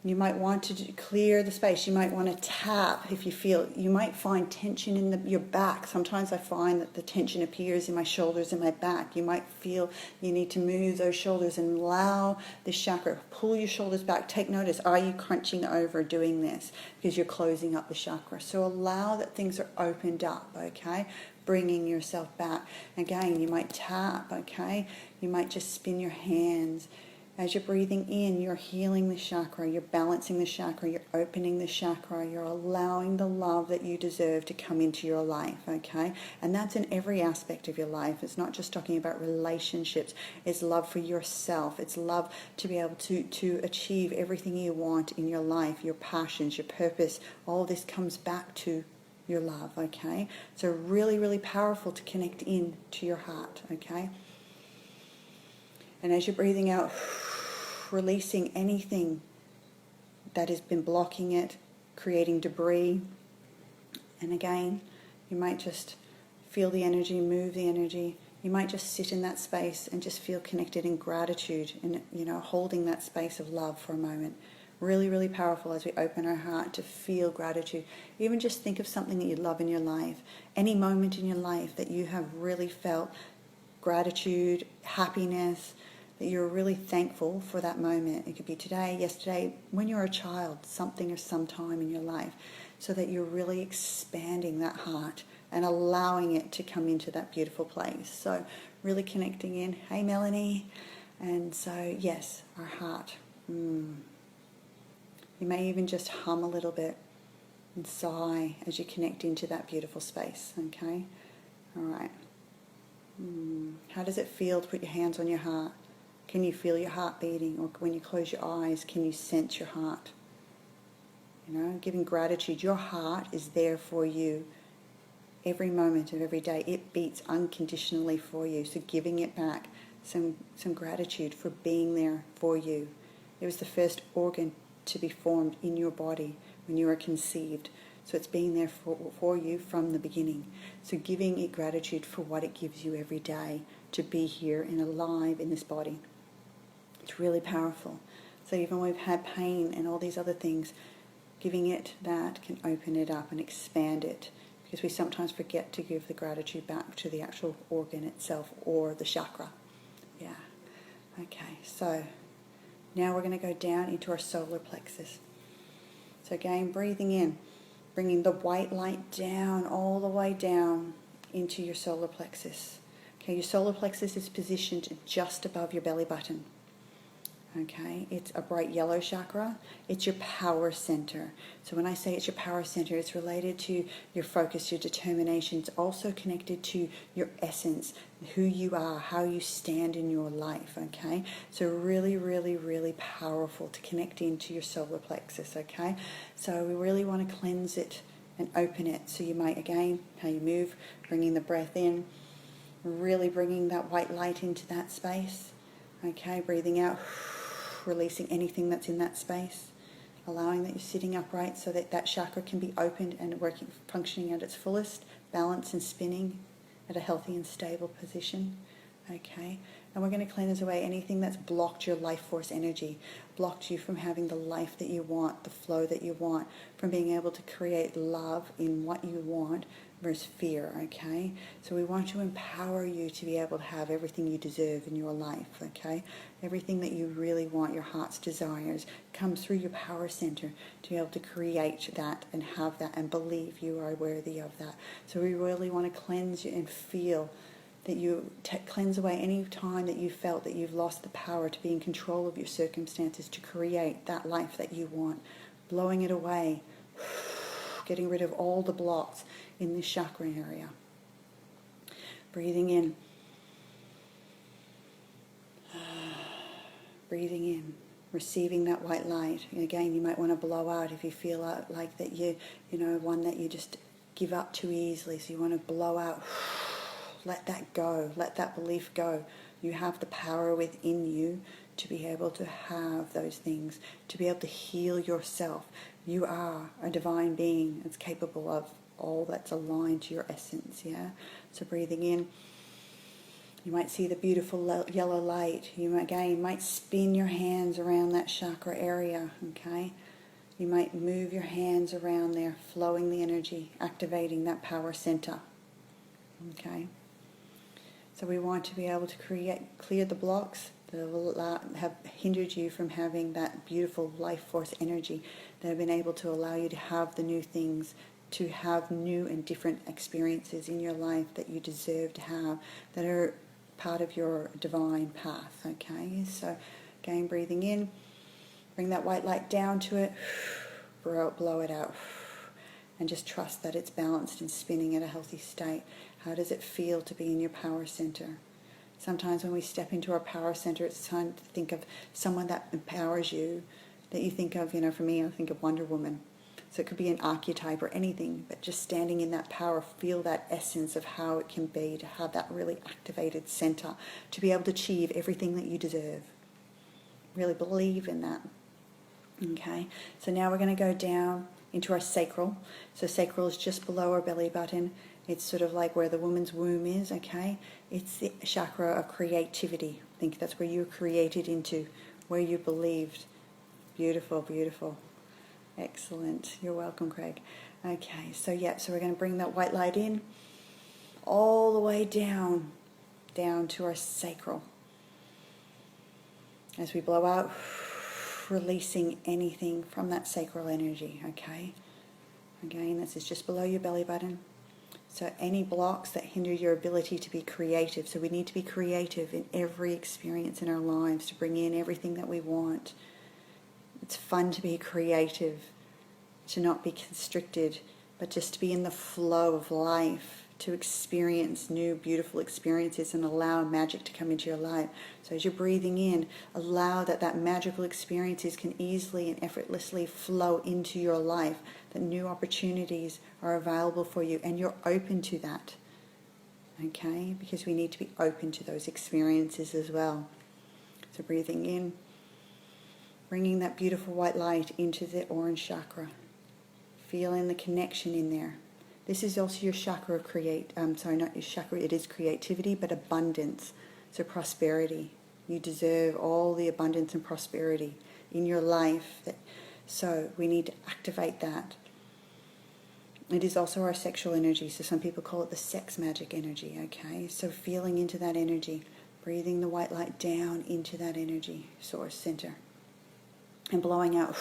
You might want to clear the space. You might want to tap if you feel. You might find tension in your back. Sometimes I find that the tension appears in my shoulders and my back. You might feel you need to move those shoulders and allow the chakra. Pull your shoulders back. Take notice. Are you crunching over doing this? Because you're closing up the chakra. So allow that things are opened up, okay? Bringing yourself back. Again, you might tap, okay? You might just spin your hands. As you're breathing in, you're healing the chakra, you're balancing the chakra, you're opening the chakra, you're allowing the love that you deserve to come into your life, okay? And that's in every aspect of your life. It's not just talking about relationships. It's love for yourself. It's love to be able to achieve everything you want in your life, your passions, your purpose. All this comes back to your love, okay? So really, really powerful to connect in to your heart, okay? And as you're breathing out, releasing anything that has been blocking it, creating debris. And again, you might just feel the energy, move the energy. You might just sit in that space and just feel connected in gratitude and, holding that space of love for a moment. Really, really powerful as we open our heart to feel gratitude. Even just think of something that you love in your life. Any moment in your life that you have really felt gratitude, happiness, that you're really thankful for that moment. It could be today, yesterday, when you're a child, something or some time in your life, so that you're really expanding that heart and allowing it to come into that beautiful place. So really connecting in. Hey, Melanie. And so, yes, our heart. You may even just hum a little bit and sigh as you connect into that beautiful space, okay? All right. How does it feel to put your hands on your heart? Can you feel your heart beating? Or when you close your eyes, can you sense your heart? Giving gratitude. Your heart is there for you every moment of every day. It beats unconditionally for you. So giving it back some gratitude for being there for you. It was the first organ to be formed in your body when you were conceived. So it's being there for you from the beginning. So giving it gratitude for what it gives you every day to be here and alive in this body. It's really powerful. So even when we've had pain and all these other things, giving it that can open it up and expand it, because we sometimes forget to give the gratitude back to the actual organ itself or the chakra. Yeah. Okay, so now we're going to go down into our solar plexus. So again, breathing in, bringing the white light down, all the way down into your solar plexus. Okay, your solar plexus is positioned just above your belly button. Okay, it's a bright yellow chakra. It's your power center. So when I say it's your power center, it's related to your focus, your determination. It's also connected to your essence, who you are, how you stand in your life, okay? So really, really, really powerful to connect into your solar plexus, okay? So we really want to cleanse it and open it. So you might, again, how you move, bringing the breath in, really bringing that white light into that space, okay? Breathing out, releasing anything that's in that space, allowing that you're sitting upright so that that chakra can be opened and working, functioning at its fullest, balance and spinning at a healthy and stable position. Okay, and we're going to cleanse away anything that's blocked your life force energy, blocked you from having the life that you want, the flow that you want, from being able to create love in what you want versus fear, okay? So we want to empower you to be able to have everything you deserve in your life, okay? Everything that you really want, your heart's desires, comes through your power center to be able to create that and have that and believe you are worthy of that. So we really want to cleanse you and feel that you cleanse away any time that you felt that you've lost the power to be in control of your circumstances, to create that life that you want, blowing it away, getting rid of all the blocks in this chakra area. Breathing in. Breathing in, receiving that white light. And again, you might want to blow out if you feel like that one that you just give up too easily. So you want to blow out, let that go, let that belief go. You have the power within you to be able to have those things, to be able to heal yourself. You are a divine being that's capable of all that's aligned to your essence, yeah? So breathing in. You might see the beautiful yellow light. You might spin your hands around that chakra area, okay? You might move your hands around there, flowing the energy, activating that power center, okay? So we want to be able to clear the blocks that have hindered you from having that beautiful life force energy, that have been able to allow you to have the new things, to have new and different experiences in your life that you deserve to have, that are part of your divine path, okay? So again, breathing in, bring that white light down to it, blow it out, and just trust that it's balanced and spinning at a healthy state. How does it feel to be in your power center? Sometimes when we step into our power center, it's time to think of someone that empowers you, that you think of, for me, I think of Wonder Woman. So it could be an archetype or anything, but just standing in that power, feel that essence of how it can be, to have that really activated center, to be able to achieve everything that you deserve. Really believe in that. Okay, so now we're going to go down into our sacral. So sacral is just below our belly button. It's sort of like where the woman's womb is, okay? It's the chakra of creativity. I think that's where you were created into, where you believed. Beautiful, beautiful. Excellent. You're welcome, Craig. Okay, so we're going to bring that white light in all the way down to our sacral. As we blow out, releasing anything from that sacral energy, okay? Again, this is just below your belly button. So any blocks that hinder your ability to be creative. So we need to be creative in every experience in our lives to bring in everything that we want. It's fun to be creative, to not be constricted, but just to be in the flow of life, to experience new, beautiful experiences and allow magic to come into your life. So as you're breathing in, allow that magical experiences can easily and effortlessly flow into your life, that new opportunities are available for you, and you're open to that, okay? Because we need to be open to those experiences as well. So breathing in, bringing that beautiful white light into the orange chakra. Feeling the connection in there. This is also your chakra of not your chakra, it is creativity, but abundance. So prosperity. You deserve all the abundance and prosperity in your life. So we need to activate that. It is also our sexual energy. So some people call it the sex magic energy, okay? So feeling into that energy. Breathing the white light down into that energy source center. And blowing out,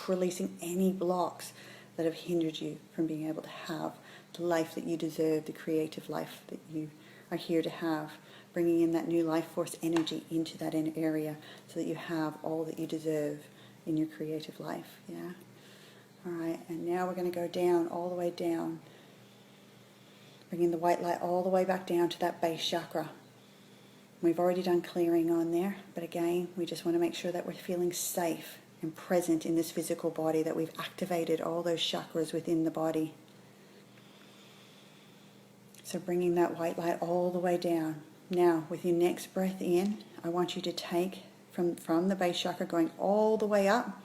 releasing any blocks that have hindered you from being able to have the life that you deserve, the creative life that you are here to have. Bringing in that new life force energy into that area so that you have all that you deserve in your creative life. Yeah. All right, and now we're going to go down, all the way down. Bringing the white light all the way back down to that base chakra. We've already done clearing on there, but again, we just want to make sure that we're feeling safe and present in this physical body, that we've activated all those chakras within the body. So bringing that white light all the way down. Now, with your next breath in, I want you to take from the base chakra, going all the way up,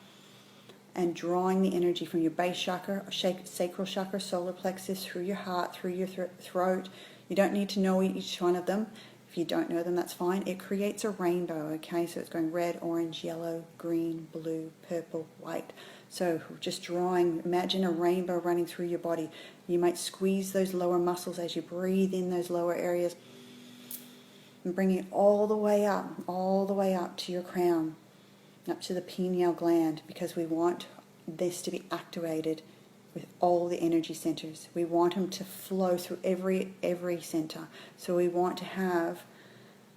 and drawing the energy from your base chakra, sacral chakra, solar plexus, through your heart, through your throat. You don't need to know each one of them. If you don't know them, that's fine. It creates a rainbow, okay? So it's going red, orange, yellow, green, blue, purple, white. So just drawing, imagine a rainbow running through your body. You might squeeze those lower muscles as you breathe in those lower areas, and bring it all the way up to your crown, up to the pineal gland, because we want this to be activated with all the energy centers. We want them to flow through every center. So we want to have,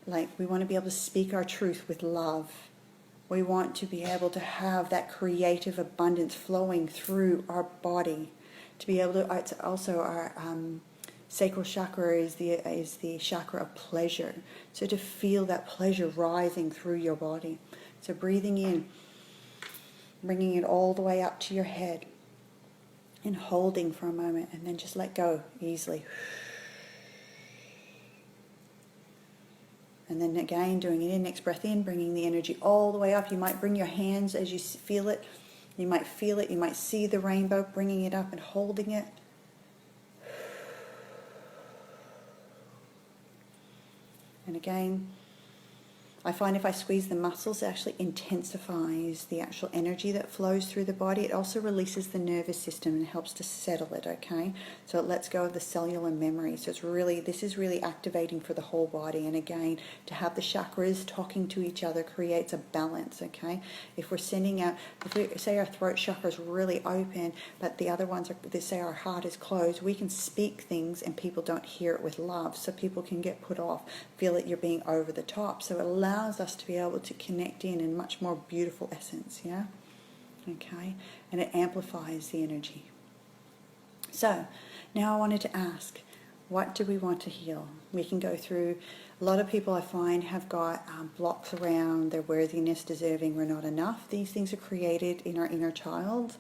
we want to be able to speak our truth with love. We want to be able to have that creative abundance flowing through our body. To be able to, it's also our sacral chakra is the chakra of pleasure. So to feel that pleasure rising through your body. So breathing in, bringing it all the way up to your head, and holding for a moment, and then just let go easily. And then again, doing it in, next breath in, bringing the energy all the way up. You might bring your hands as you feel it. You might feel it. You might see the rainbow, bringing it up and holding it. And again, I find if I squeeze the muscles, it actually intensifies the actual energy that flows through the body. It also releases the nervous system and helps to settle it, okay? So it lets go of the cellular memory. So this is really activating for the whole body. And again, to have the chakras talking to each other creates a balance, okay? If we're sending out, if we say our throat chakra is really open, but the other ones they say our heart is closed, we can speak things and people don't hear it with love. So people can get put off, feel that you're being over the top. So it allows us to be able to connect in much more beautiful essence, yeah? Okay, and it amplifies the energy. So, now I wanted to ask, what do we want to heal? We can go through, a lot of people I find have got blocks around their worthiness, deserving, we're not enough. These things are created in our inner child.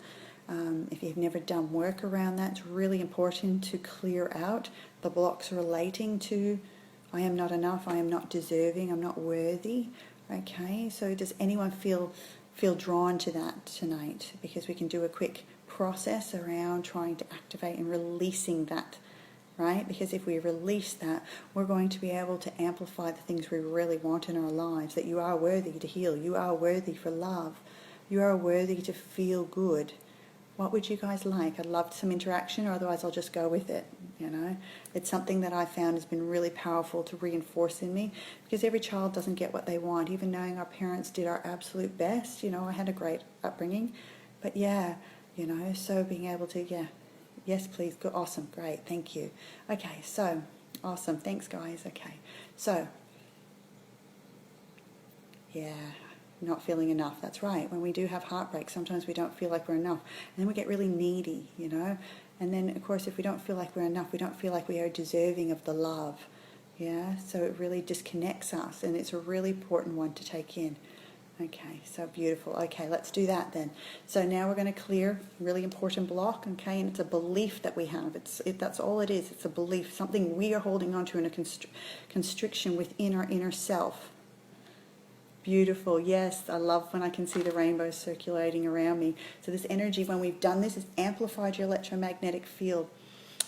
If you've never done work around that, it's really important to clear out the blocks relating to I am not enough, I am not deserving, I'm not worthy. Okay, so does anyone feel drawn to that tonight? Because we can do a quick process around trying to activate and releasing that, right? Because if we release that, we're going to be able to amplify the things we really want in our lives, that you are worthy to heal, you are worthy for love, you are worthy to feel good. What would you guys like? I'd love some interaction, or otherwise I'll just go with it, you know. It's something that I found has been really powerful to reinforce in me, because every child doesn't get what they want, even knowing our parents did our absolute best. You know, I had a great upbringing, but yeah, you know, so being able to, yeah, yes please, good, awesome, great, thank you. Okay, so, awesome, thanks guys, okay. So, yeah. Not feeling enough, that's right. When we do have heartbreak, sometimes we don't feel like we're enough. And then we get really needy, you know. And then, of course, if we don't feel like we're enough, we don't feel like we are deserving of the love. Yeah, so it really disconnects us, and it's a really important one to take in. Okay, so beautiful. Okay, let's do that then. So now we're going to clear a really important block, okay, and it's a belief that we have. That's all it is. It's a belief, something we are holding on to in a constriction within our inner self. Beautiful, yes, I love when I can see the rainbow circulating around me. So this energy, when we've done this, has amplified your electromagnetic field.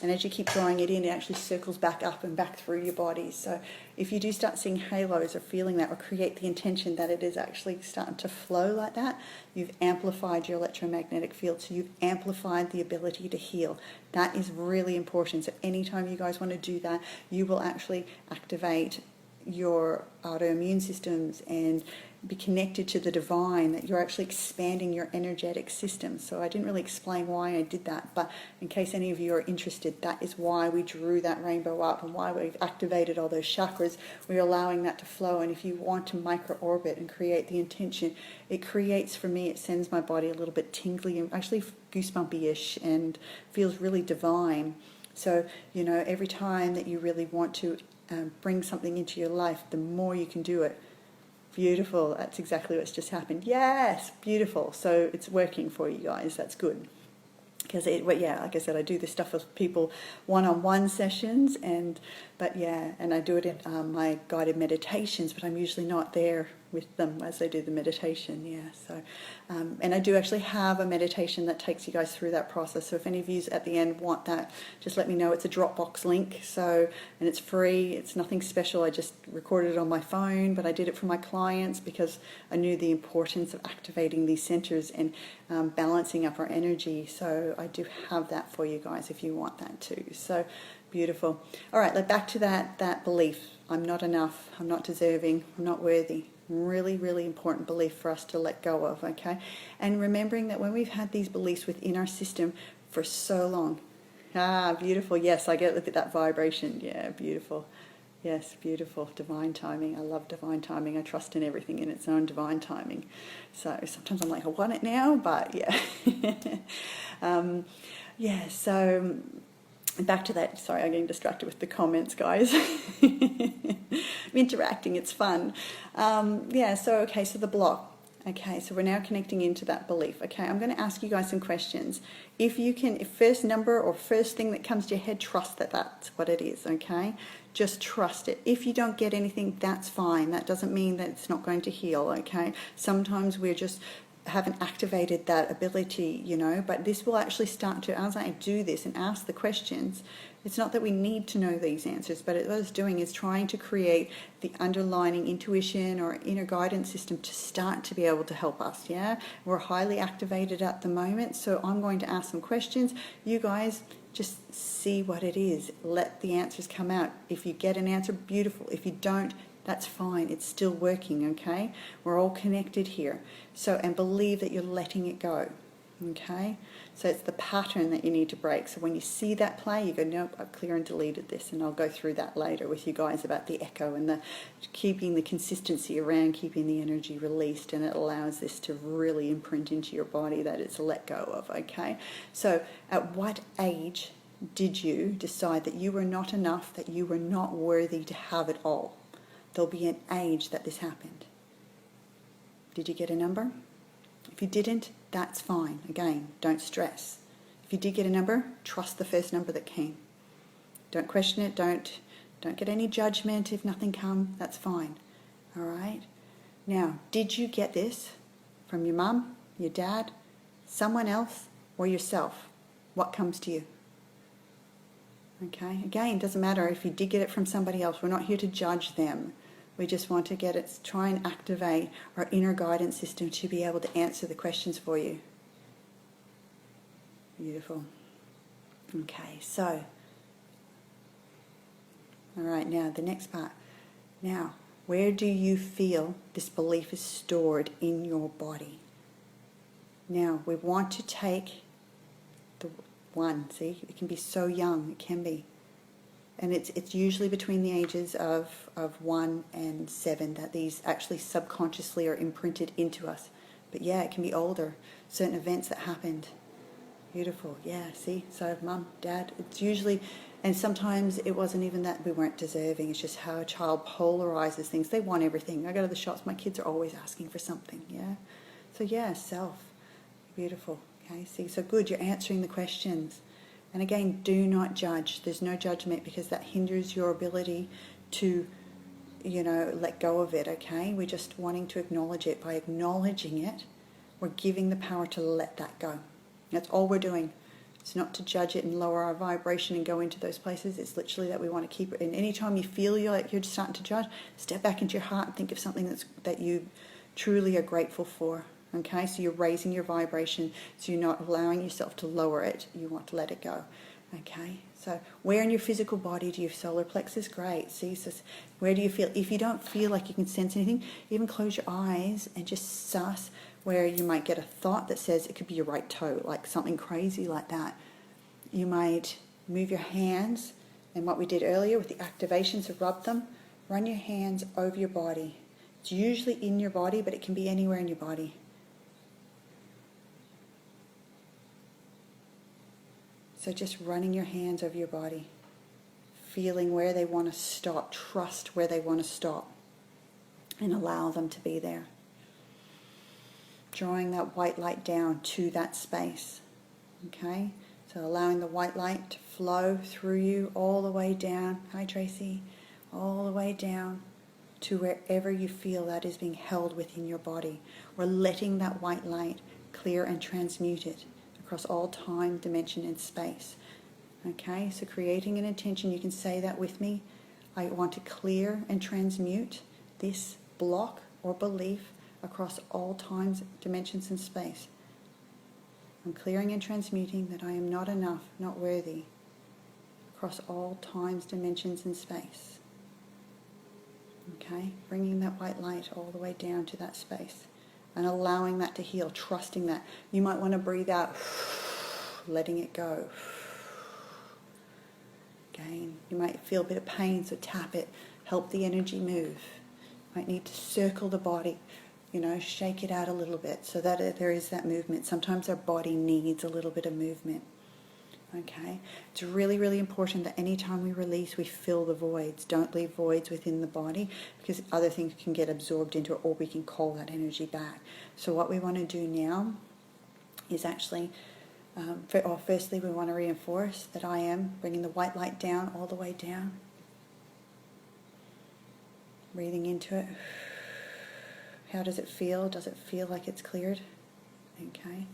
And as you keep drawing it in, it actually circles back up and back through your body. So if you do start seeing halos or feeling that, or create the intention that it is actually starting to flow like that, you've amplified your electromagnetic field. So you've amplified the ability to heal. That is really important. So anytime you guys want to do that, you will actually activate your autoimmune systems and be connected to the divine, that you're actually expanding your energetic system. So I didn't really explain why I did that, but in case any of you are interested, that is why we drew that rainbow up and why we've activated all those chakras. We're allowing that to flow, and if you want to micro-orbit and create the intention, it creates, for me, it sends my body a little bit tingly and actually goosebumpy-ish and feels really divine. So, you know, every time that you really want to bring something into your life, the more you can do it. Beautiful. That's exactly what's just happened. Yes, beautiful. So it's working for you guys. That's good. Because yeah, like I said, I do this stuff with people one-on-one sessions, but I do it in my guided meditations, but I'm usually not there with them as they do the meditation. Yeah, so and I do actually have a meditation that takes you guys through that process. So if any of you at the end want that, just let me know. It's a Dropbox link, and it's free. It's nothing special. I just recorded it on my phone, but I did it for my clients because I knew the importance of activating these centers and balancing up our energy. So I do have that for you guys if you want that too. So beautiful. All right, back to that belief. I'm not enough. I'm not deserving. I'm not worthy. Really, really important belief for us to let go of, okay? And remembering that when we've had these beliefs within our system for so long. Ah, beautiful. Yes, I get, look at that vibration. Yeah, beautiful. Yes, beautiful. Divine timing. I love divine timing. I trust in everything in its own divine timing. So sometimes I'm like, I want it now, but yeah. So back to that. Sorry, I'm getting distracted with the comments, guys. I'm interacting. It's fun. So the block. Okay, so we're now connecting into that belief. Okay, I'm going to ask you guys some questions. If you can, if first number or first thing that comes to your head, trust that that's what it is, okay? Just trust it. If you don't get anything, that's fine. That doesn't mean that it's not going to heal, okay? Sometimes we're just haven't activated that ability, but this will actually start to, as I do this and ask the questions, it's not that we need to know these answers, but what it's doing is trying to create the underlying intuition or inner guidance system to start to be able to help us, yeah? We're highly activated at the moment, so I'm going to ask some questions. You guys just see what it is. Let the answers come out. If you get an answer, beautiful. If you don't, that's fine. It's still working, okay? We're all connected here. So, and believe that you're letting it go, okay? So it's the pattern that you need to break. So when you see that play, you go, nope, I've clear and deleted this. And I'll go through that later with you guys about the echo and the keeping the consistency around, keeping the energy released. And it allows this to really imprint into your body that it's let go of, okay? So at what age did you decide that you were not enough, that you were not worthy to have it all? There'll be an age that this happened. Did you get a number? If you didn't, that's fine. Again, don't stress. If you did get a number, trust the first number that came. Don't question it. Don't get any judgment if nothing comes. That's fine. All right? Now, did you get this from your mum, your dad, someone else, or yourself? What comes to you? Okay? Again, it doesn't matter if you did get it from somebody else. We're not here to judge them. We just want to try and activate our inner guidance system to be able to answer the questions for you. Beautiful. Okay, so, all right, now the next part. Now, where do you feel this belief is stored in your body? Now, we want to take the one, see, it can be so young, it can be. And it's usually between the ages of 1 and 7 that these actually subconsciously are imprinted into us. But yeah, it can be older. Certain events that happened. Beautiful. Yeah, see? So mum, dad, it's usually, and sometimes it wasn't even that we weren't deserving. It's just how a child polarizes things. They want everything. I go to the shops, my kids are always asking for something, yeah? So yeah, self. Beautiful. Okay, see? So good, you're answering the questions. And again, do not judge. There's no judgment because that hinders your ability to, let go of it, okay? We're just wanting to acknowledge it. By acknowledging it, we're giving the power to let that go. That's all we're doing. It's not to judge it and lower our vibration and go into those places. It's literally that we want to keep it. And anytime you feel you're starting to judge, step back into your heart and think of something that you truly are grateful for. Okay, so you're raising your vibration, so you're not allowing yourself to lower it. You want to let it go. Okay, so where in your physical body do you have solar plexus? Great. See, so where do you feel? If you don't feel like you can sense anything, even close your eyes and just suss where you might get a thought that says it could be your right toe, like something crazy like that. You might move your hands, and what we did earlier with the activations, so rub them, run your hands over your body. It's usually in your body, but it can be anywhere in your body. So just running your hands over your body, feeling where they want to stop, trust where they want to stop, and allow them to be there. Drawing that white light down to that space, okay? So allowing the white light to flow through you all the way down, hi Tracy, all the way down to wherever you feel that is being held within your body. We're letting that white light clear and transmute it across all time, dimension, and space. Okay, so creating an intention, you can say that with me. I want to clear and transmute this block or belief across all times, dimensions, and space. I'm clearing and transmuting that I am not enough, not worthy, across all times, dimensions, and space. Okay, bringing that white light all the way down to that space. And allowing that to heal, trusting that. You might want to breathe out letting it go. Again, you might feel a bit of pain, so tap it, help the energy move. You might need to circle the body, shake it out a little bit so that there is that movement. Sometimes our body needs a little bit of movement. Okay, it's really, really important that anytime we release, we fill the voids. Don't leave voids within the body, because other things can get absorbed into it, or we can call that energy back. So what we want to do now is actually, firstly, we want to reinforce that I am bringing the white light down, all the way down. Breathing into it. How does it feel? Does it feel like it's cleared? Okay.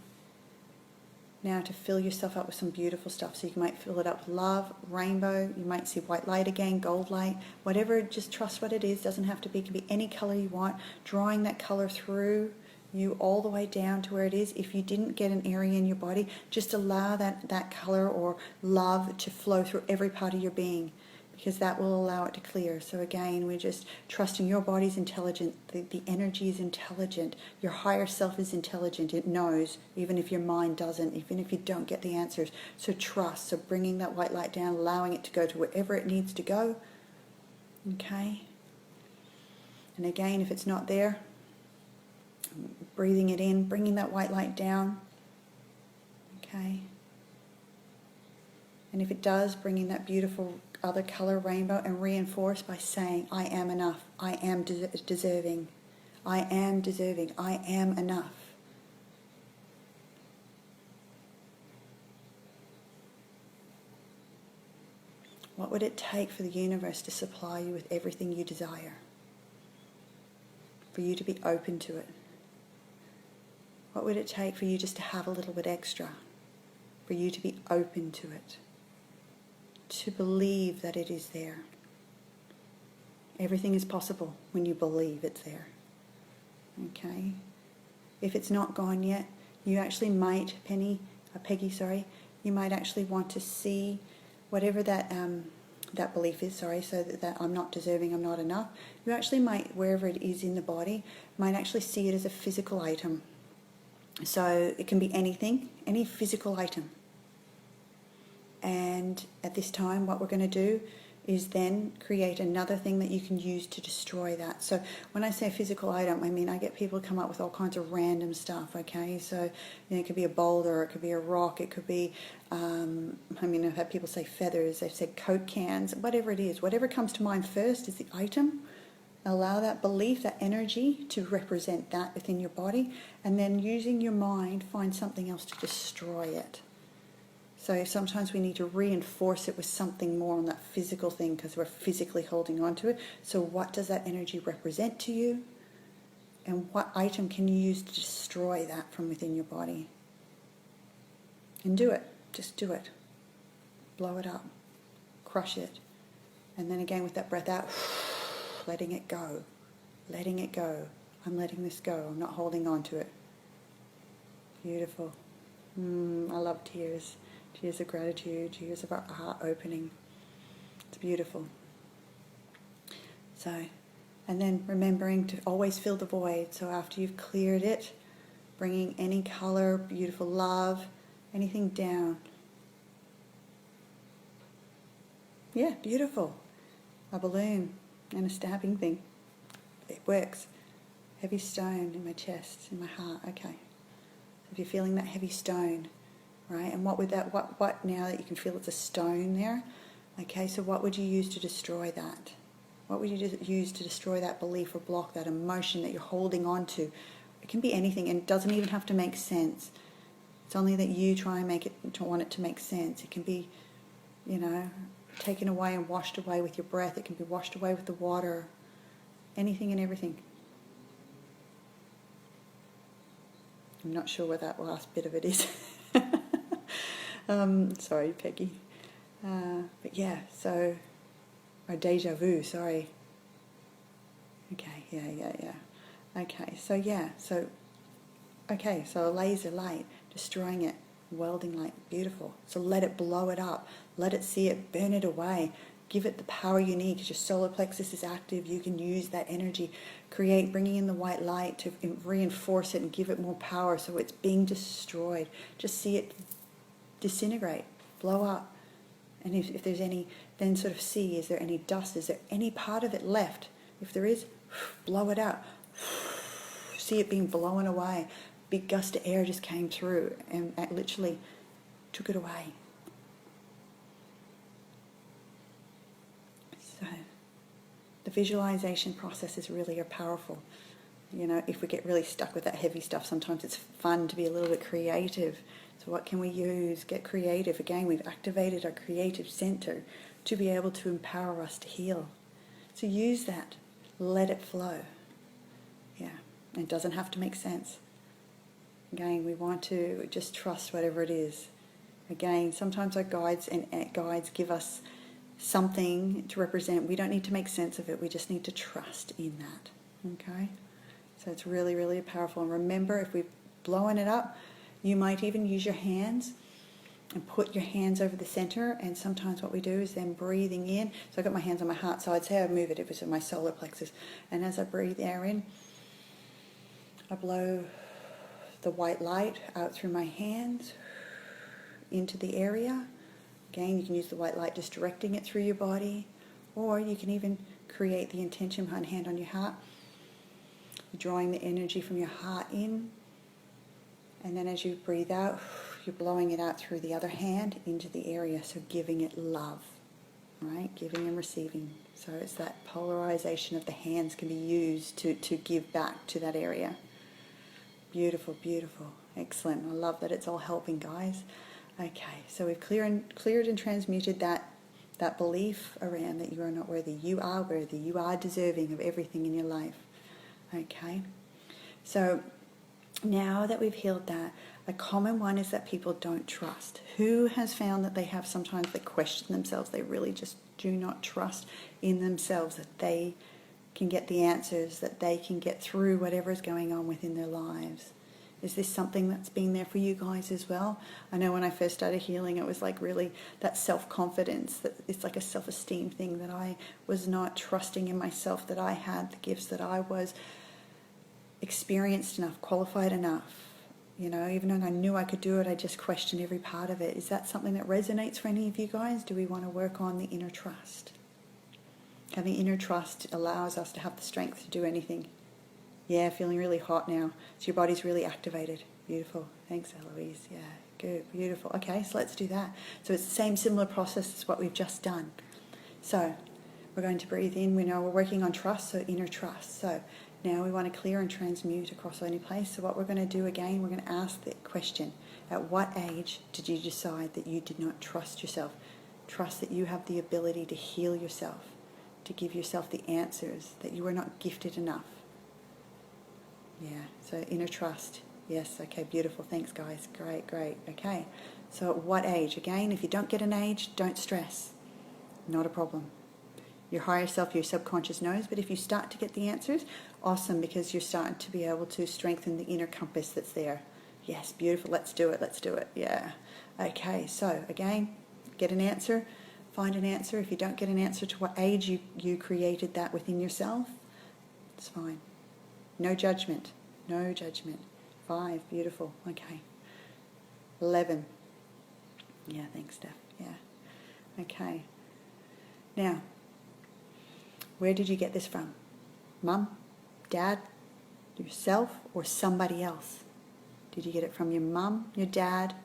Now to fill yourself up with some beautiful stuff. So you might fill it up with love, rainbow, you might see white light again, gold light, whatever, just trust what it is. Doesn't have to be, it can be any color you want. Drawing that color through you all the way down to where it is. If you didn't get an area in your body, just allow that color or love to flow through every part of your being, because that will allow it to clear. So again, we're just trusting your body's intelligent, the energy is intelligent, your higher self is intelligent, it knows, even if your mind doesn't, even if you don't get the answers. So trust, so bringing that white light down, allowing it to go to wherever it needs to go. Okay? And again, if it's not there, breathing it in, bringing that white light down. Okay? And if it does, bringing that beautiful other color rainbow, and reinforce by saying, I am enough, I am deserving, I am deserving, I am enough. What would it take for the universe to supply you with everything you desire? For you to be open to it? What would it take for you just to have a little bit extra? For you to be open to it? To believe that it is there. Everything is possible when you believe it's there. Okay? If it's not gone yet, you actually might, Peggy, you might actually want to see whatever that belief is, so that I'm not deserving, I'm not enough. You actually might, wherever it is in the body, might actually see it as a physical item. So it can be anything, any physical item. And at this time, what we're going to do is then create another thing that you can use to destroy that. So when I say physical item, I mean I get people come up with all kinds of random stuff, okay? So it could be a boulder, it could be a rock, it could be, I've had people say feathers, they've said Coke cans, whatever it is. Whatever comes to mind first is the item. Allow that belief, that energy to represent that within your body, and then using your mind, find something else to destroy it. So sometimes we need to reinforce it with something more on that physical thing, because we're physically holding on to it. So what does that energy represent to you? And what item can you use to destroy that from within your body? And do it. Just do it. Blow it up. Crush it. And then again with that breath out, letting it go. Letting it go. I'm letting this go. I'm not holding on to it. Beautiful. I love tears. Tears of gratitude, tears of our heart opening. It's beautiful. So, and then remembering to always fill the void. So after you've cleared it, bringing any color, beautiful love, anything down. Yeah, beautiful. A balloon and a stabbing thing. It works. Heavy stone in my chest, in my heart. Okay. So if you're feeling that heavy stone, right? And what would that, what now that you can feel it's a stone there, okay, so what would you use to destroy that? What would you use to destroy that belief or block, that emotion that you're holding on to? It can be anything, and it doesn't even have to make sense. It's only that you try and want it to make sense. It can be, taken away and washed away with your breath. It can be washed away with the water. Anything and everything. I'm not sure what that last bit of it is. Sorry, Peggy. But yeah, so, or deja vu, sorry. Okay, yeah. Okay, so yeah, so a laser light, destroying it, welding light, beautiful. So let it blow it up, let it see it, burn it away, give it the power you need, because your solar plexus is active. You can use that energy, bringing in the white light to reinforce it and give it more power, so it's being destroyed. Just see it disintegrate, blow up. And if there's any, then sort of see, is there any dust? Is there any part of it left? If there is, blow it out. See it being blown away. Big gust of air just came through and literally took it away. So the visualization process is really powerful. You know, if we get really stuck with that heavy stuff, sometimes it's fun to be a little bit creative. So what can we use? Get creative. Again, we've activated our creative center to be able to empower us to heal. So use that. Let it flow. Yeah, it doesn't have to make sense. Again, we want to just trust whatever it is. Again, sometimes our guides give us something to represent. We don't need to make sense of it. We just need to trust in that. Okay? So it's really, really powerful. And remember, if we're blowing it up, you might even use your hands and put your hands over the center. And sometimes what we do is then breathing in. So I've got my hands on my heart, so I'd say I move it if it's in my solar plexus. And as I breathe air in, I blow the white light out through my hands into the area. Again, you can use the white light just directing it through your body, or you can even create the intention behind hand on your heart. You're drawing the energy from your heart in, and then as you breathe out, you're blowing it out through the other hand into the area, so giving it love, right? Giving and receiving. So it's that polarization of the hands can be used to give back to that area. Beautiful, beautiful. Excellent. I love that it's all helping, guys. Okay, so we've cleared and transmuted that belief around that you are not worthy. You are worthy. You are deserving of everything in your life. Okay, so now that we've healed that, a common one is that people don't trust. Who has found that they have sometimes they question themselves? They really just do not trust in themselves that they can get the answers, that they can get through whatever is going on within their lives. Is this something that's been there for you guys as well? I know when I first started healing, it was like really that self-confidence, that it's like a self-esteem thing, that I was not trusting in myself, that I had the gifts, that I was experienced enough, qualified enough. You know, even though I knew I could do it, I just questioned every part of it. Is that something that resonates for any of you guys? Do we want to work on the inner trust? Having inner trust allows us to have the strength to do anything. Yeah, feeling really hot now. So your body's really activated. Beautiful. Thanks, Eloise. Yeah, good. Beautiful. Okay, so let's do that. So it's the same similar process as what we've just done. So we're going to breathe in. We know we're working on trust, so inner trust. So now we want to clear and transmute across any place. So what we're going to do again, we're going to ask the question, at what age did you decide that you did not trust yourself? Trust that you have the ability to heal yourself, to give yourself the answers, that you are not gifted enough. Yeah, so inner trust. Yes, okay, beautiful. Thanks, guys. Great, great. Okay, so at what age? Again, if you don't get an age, don't stress. Not a problem. Your higher self, your subconscious knows, but if you start to get the answers, awesome, because you're starting to be able to strengthen the inner compass that's there. Yes, beautiful. Let's do it. Let's do it. Yeah. Okay, so again, get an answer. Find an answer. If you don't get an answer to what age you created that within yourself, it's fine. No judgment. No judgment. 5. Beautiful. Okay. 11. Yeah, thanks, Steph. Yeah. Okay. Now, where did you get this from? Mum? Dad? Yourself? Or somebody else? Did you get it from your mum, your dad,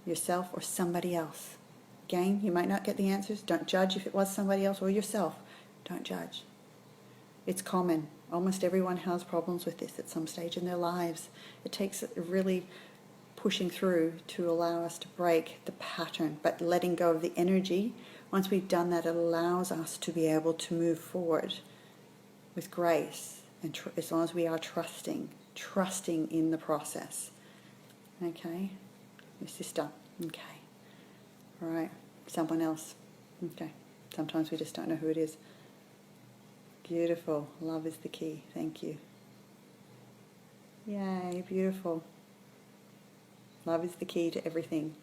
yourself, or somebody else? Again, you might not get the answers. Don't judge if it was somebody else or yourself. Don't judge. It's common. Almost everyone has problems with this at some stage in their lives. It takes really pushing through to allow us to break the pattern, but letting go of the energy. Once we've done that, it allows us to be able to move forward with grace, and as long as we are trusting in the process. Okay? Your sister. Okay. All right. Someone else. Okay. Sometimes we just don't know who it is. Beautiful. Love is the key. Thank you. Yay, beautiful. Love is the key to everything.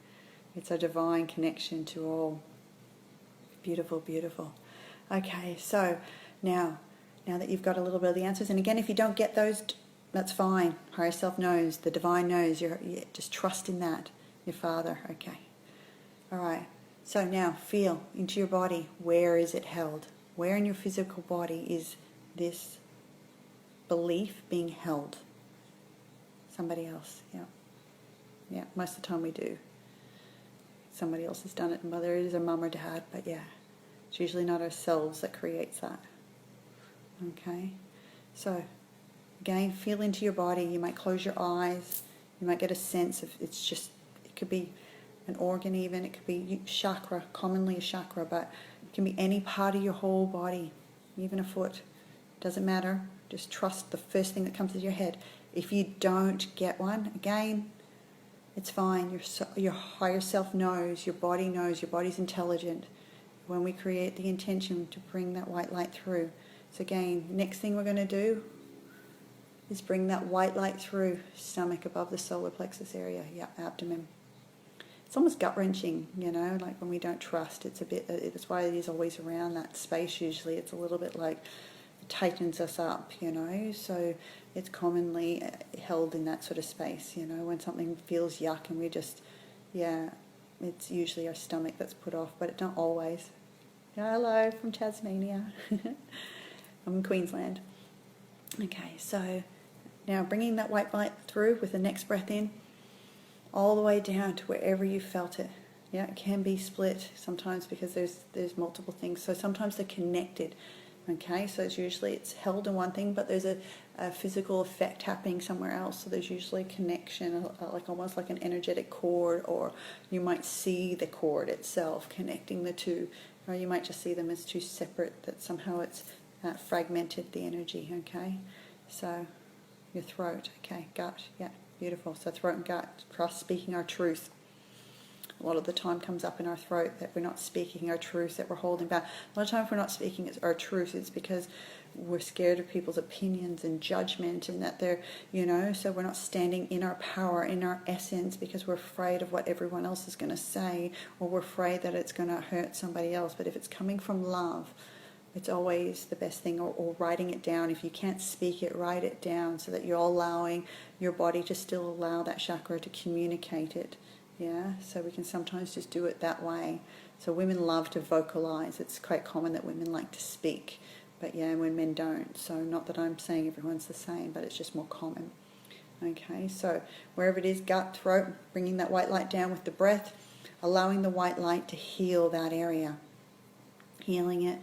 It's a divine connection to all. Beautiful, beautiful. Okay, so now that you've got a little bit of the answers, and again, if you don't get those, that's fine. Higher self knows, the divine knows. You just trust in that. Your father, okay. All right. So now feel into your body. Where is it held? Where in your physical body is this belief being held? Somebody else, yeah. Yeah, most of the time we do. Somebody else has done it, whether it is a mum or dad, but yeah, it's usually not ourselves that creates that. Okay, so again, feel into your body. You might close your eyes. You might get a sense of, it could be an organ even, it could be chakra, commonly a chakra, but it can be any part of your whole body, even a foot. Doesn't matter. Just trust the first thing that comes to your head. If you don't get one, again, it's fine. Your higher self knows, your body knows, your body's intelligent. When we create the intention to bring that white light through. So again, next thing we're going to do is bring that white light through stomach above the solar plexus area, abdomen. It's almost gut-wrenching, like when we don't trust. It's a bit, that's why it is always around that space usually. It's a little bit like it tightens us up, so it's commonly held in that sort of space, when something feels yuck and we just, it's usually our stomach that's put off, but it's not always. Hello from Tasmania. I'm in Queensland. Okay, so now bringing that white light through with the next breath in, all the way down to wherever you felt it. Yeah, it can be split sometimes because there's multiple things. So sometimes they're connected. Okay, so it's held in one thing, but there's a physical effect happening somewhere else. So there's usually a connection, like almost like an energetic cord, or you might see the cord itself connecting the two, or you might just see them as two separate, that somehow it's fragmented the energy. Okay, so your throat, okay, gut, yeah, beautiful. So throat and gut, for us speaking our truth. A lot of the time comes up in our throat that we're not speaking our truth, that we're holding back. A lot of times if we're not speaking our truth, it's because we're scared of people's opinions and judgment, and that they're, so we're not standing in our power, in our essence, because we're afraid of what everyone else is going to say, or we're afraid that it's going to hurt somebody else. But if it's coming from love, it's always the best thing, or writing it down. If you can't speak it, write it down so that you're allowing your body to still allow that chakra to communicate it. Yeah, so we can sometimes just do it that way. So women love to vocalize. It's quite common that women like to speak, but when men don't. So not that I'm saying everyone's the same, but it's just more common. Okay, so wherever it is, gut, throat, bringing that white light down with the breath, allowing the white light to heal that area. Healing it,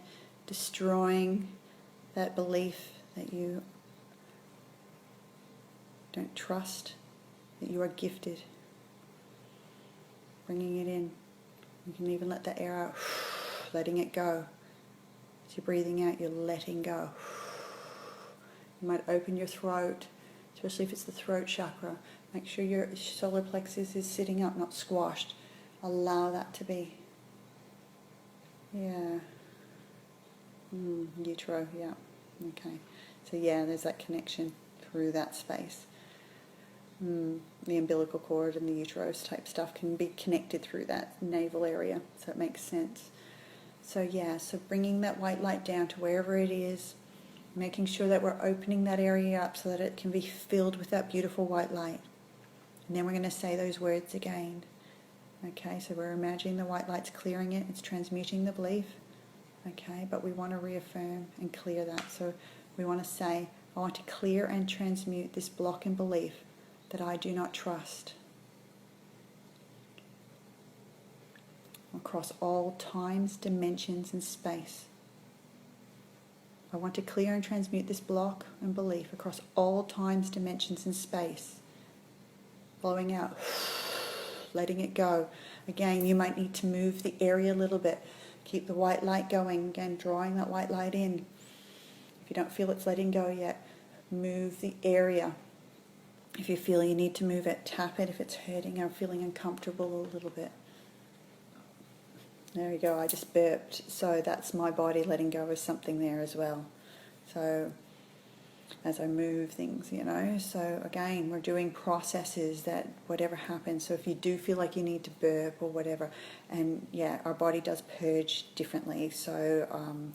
destroying that belief that you don't trust, that you are gifted. Bringing it in. You can even let the air out, letting it go. As you're breathing out, you're letting go. You might open your throat, especially if it's the throat chakra. Make sure your solar plexus is sitting up, not squashed. Allow that to be. Yeah. Utero, yeah. Okay. So there's that connection through that space. The umbilical cord and the uterus type stuff can be connected through that navel area, so it makes sense. So so bringing that white light down to wherever it is, making sure that we're opening that area up so that it can be filled with that beautiful white light. And then we're going to say those words again. Okay, so we're imagining the white light's clearing it, it's transmuting the belief. Okay, but we want to reaffirm and clear that. So we want to say, I want to clear and transmute this block and belief that I do not trust across all times, dimensions, and space. I want to clear and transmute this block and belief across all times, dimensions, and space. Blowing out, letting it go. Again, you might need to move the area a little bit. Keep the white light going. Again, drawing that white light in. If you don't feel it's letting go yet, move the area. If you feel you need to move it, tap it if it's hurting or feeling uncomfortable a little bit. There we go, I just burped. So that's my body letting go of something there as well. So as I move things, So again, we're doing processes that whatever happens. So if you do feel like you need to burp or whatever, and our body does purge differently. So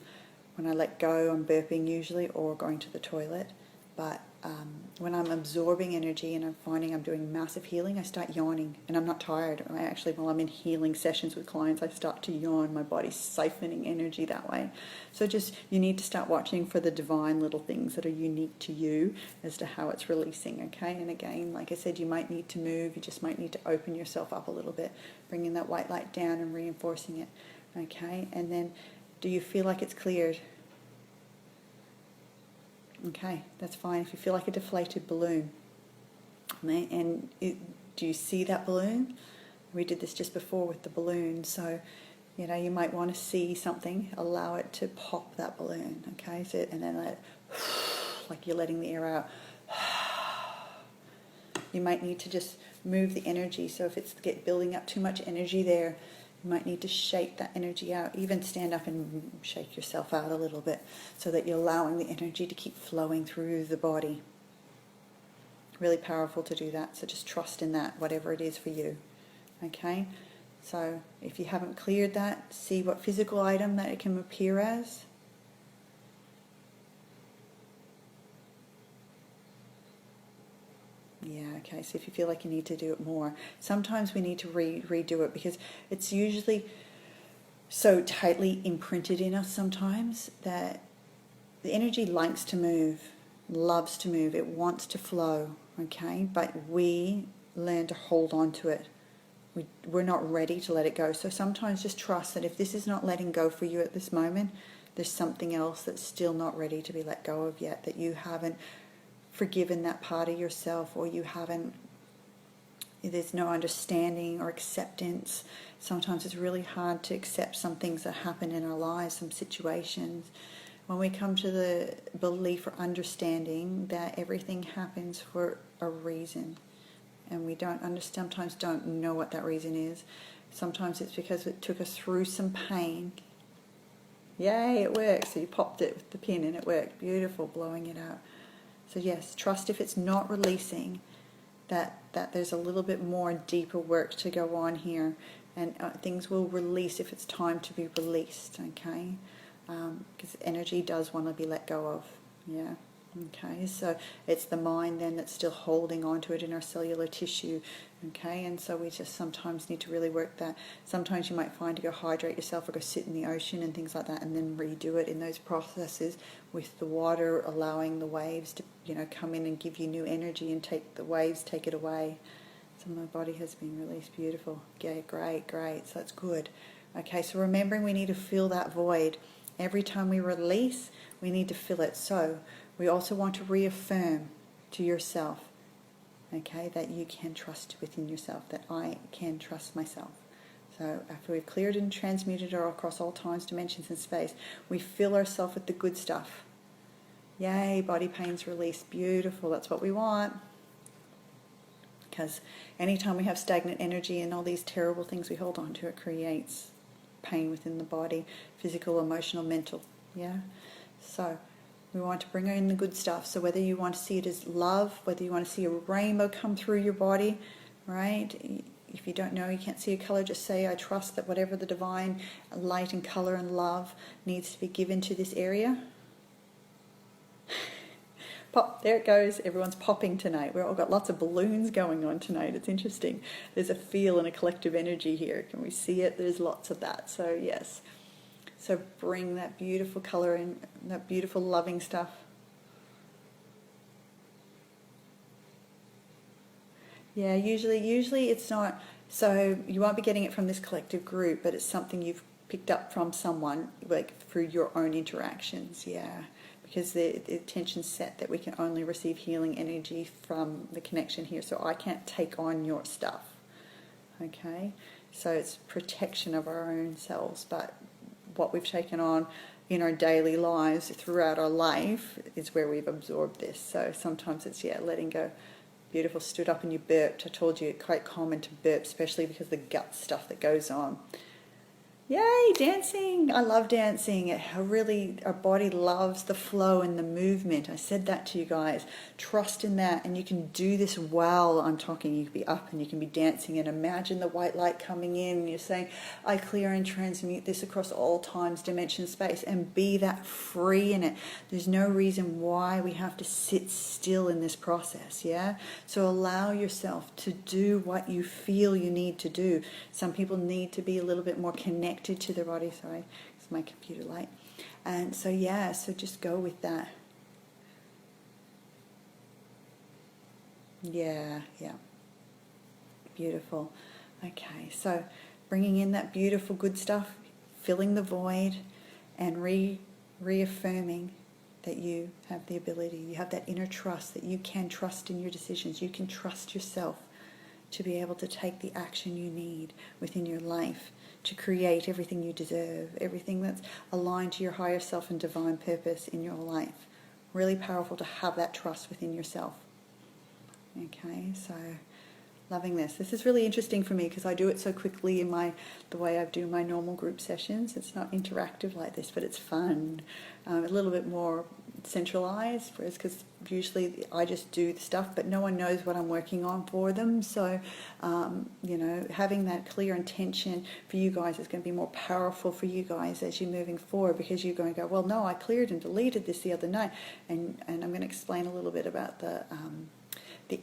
when I let go, I'm burping usually or going to the toilet. But when I'm absorbing energy and I'm finding I'm doing massive healing, I start yawning, and I'm not tired. I actually, while I'm in healing sessions with clients, I start to yawn. My body's siphoning energy that way. So just, you need to start watching for the divine little things that are unique to you as to how it's releasing, okay? And again, like I said, you might need to move. You just might need to open yourself up a little bit, bringing that white light down and reinforcing it, okay? And then, do you feel like it's cleared? Okay, that's fine. If you feel like a deflated balloon, and do you see that balloon? We did this just before with the balloon, so you might want to see something, allow it to pop that balloon, okay? So, and then let it, like you're letting the air out. You might need to just move the energy. So if it's building up too much energy there, you might need to shake that energy out. Even stand up and shake yourself out a little bit so that you're allowing the energy to keep flowing through the body. Really powerful to do that. So just trust in that, whatever it is for you. Okay? So if you haven't cleared that, see what physical item that it can appear as. Yeah, okay, so if you feel like you need to do it more, sometimes we need to redo it because it's usually so tightly imprinted in us sometimes that the energy likes to move, loves to move, it wants to flow, okay? But we learn to hold on to it. We're not ready to let it go. So sometimes just trust that if this is not letting go for you at this moment, there's something else that's still not ready to be let go of yet, that you haven't forgiven that part of yourself, or there's no understanding or acceptance. Sometimes it's really hard to accept some things that happen in our lives, some situations. When we come to the belief or understanding that everything happens for a reason, and we sometimes don't know what that reason is. Sometimes it's because it took us through some pain. Yay, it works. So you popped it with the pin and it worked. Beautiful, blowing it out. So yes, trust if it's not releasing, that there's a little bit more deeper work to go on here, and things will release if it's time to be released, okay? Because energy does want to be let go of, yeah. Okay, so it's the mind then that's still holding on to it in our cellular tissue, okay? And so we just sometimes need to really work that. Sometimes you might find to go hydrate yourself or go sit in the ocean and things like that, and then redo it in those processes with the water, allowing the waves to come in and give you new energy, and take it away. So my body has been released. Beautiful. Yeah, great. So that's good. Okay, so remembering we need to fill that void. Every time we release, we need to fill it. So we also want to reaffirm to yourself, okay, that you can trust within yourself, that I can trust myself. So after we've cleared and transmuted across all times, dimensions, and space, we fill ourselves with the good stuff. Yay, body pain's released. Beautiful, that's what we want. Because anytime we have stagnant energy and all these terrible things we hold on to, it creates pain within the body, physical, emotional, mental, yeah? So we want to bring in the good stuff. So whether you want to see it as love, whether you want to see a rainbow come through your body, right? If you don't know, you can't see a color, just say, I trust that whatever the divine light and color and love needs to be given to this area. Pop, there it goes. Everyone's popping tonight. We've all got lots of balloons going on tonight. It's interesting. There's a feel and a collective energy here. Can we see it? There's lots of that. So yes. So bring that beautiful color in, that beautiful loving stuff. Yeah, usually it's not, so you won't be getting it from this collective group, but it's something you've picked up from someone, like through your own interactions, yeah. Because the intention's set that we can only receive healing energy from the connection here, so I can't take on your stuff, okay? So it's protection of our own selves, but what we've taken on in our daily lives throughout our life is where we've absorbed this. So sometimes it's, letting go. Beautiful, stood up and you burped. I told you it's quite common to burp, especially because of the gut stuff that goes on. Yay, dancing. I love dancing. Our body loves the flow and the movement. I said that to you guys. Trust in that, and you can do this while I'm talking. You can be up and you can be dancing, and imagine the white light coming in, and you're saying, I clear and transmute this across all times, dimension, space, and be that free in it. There's no reason why we have to sit still in this process, yeah? So allow yourself to do what you feel you need to do. Some people need to be a little bit more connected to their body. Sorry, it's my computer light. And so yeah, so just go with that. Yeah. Beautiful. Okay, so bringing in that beautiful good stuff, filling the void, and reaffirming that you have the ability, you have that inner trust, that you can trust in your decisions, you can trust yourself to be able to take the action you need within your life to create everything you deserve, everything that's aligned to your higher self and divine purpose in your life. Really powerful to have that trust within yourself. Okay, so loving this. This is really interesting for me because I do it so quickly in the way I do my normal group sessions. It's not interactive like this, but it's fun. A little bit more centralized, whereas because usually I just do the stuff, but no one knows what I'm working on for them. So, having that clear intention for you guys is going to be more powerful for you guys as you're moving forward, because you're going to go, well, no, I cleared and deleted this the other night, and I'm going to explain a little bit about the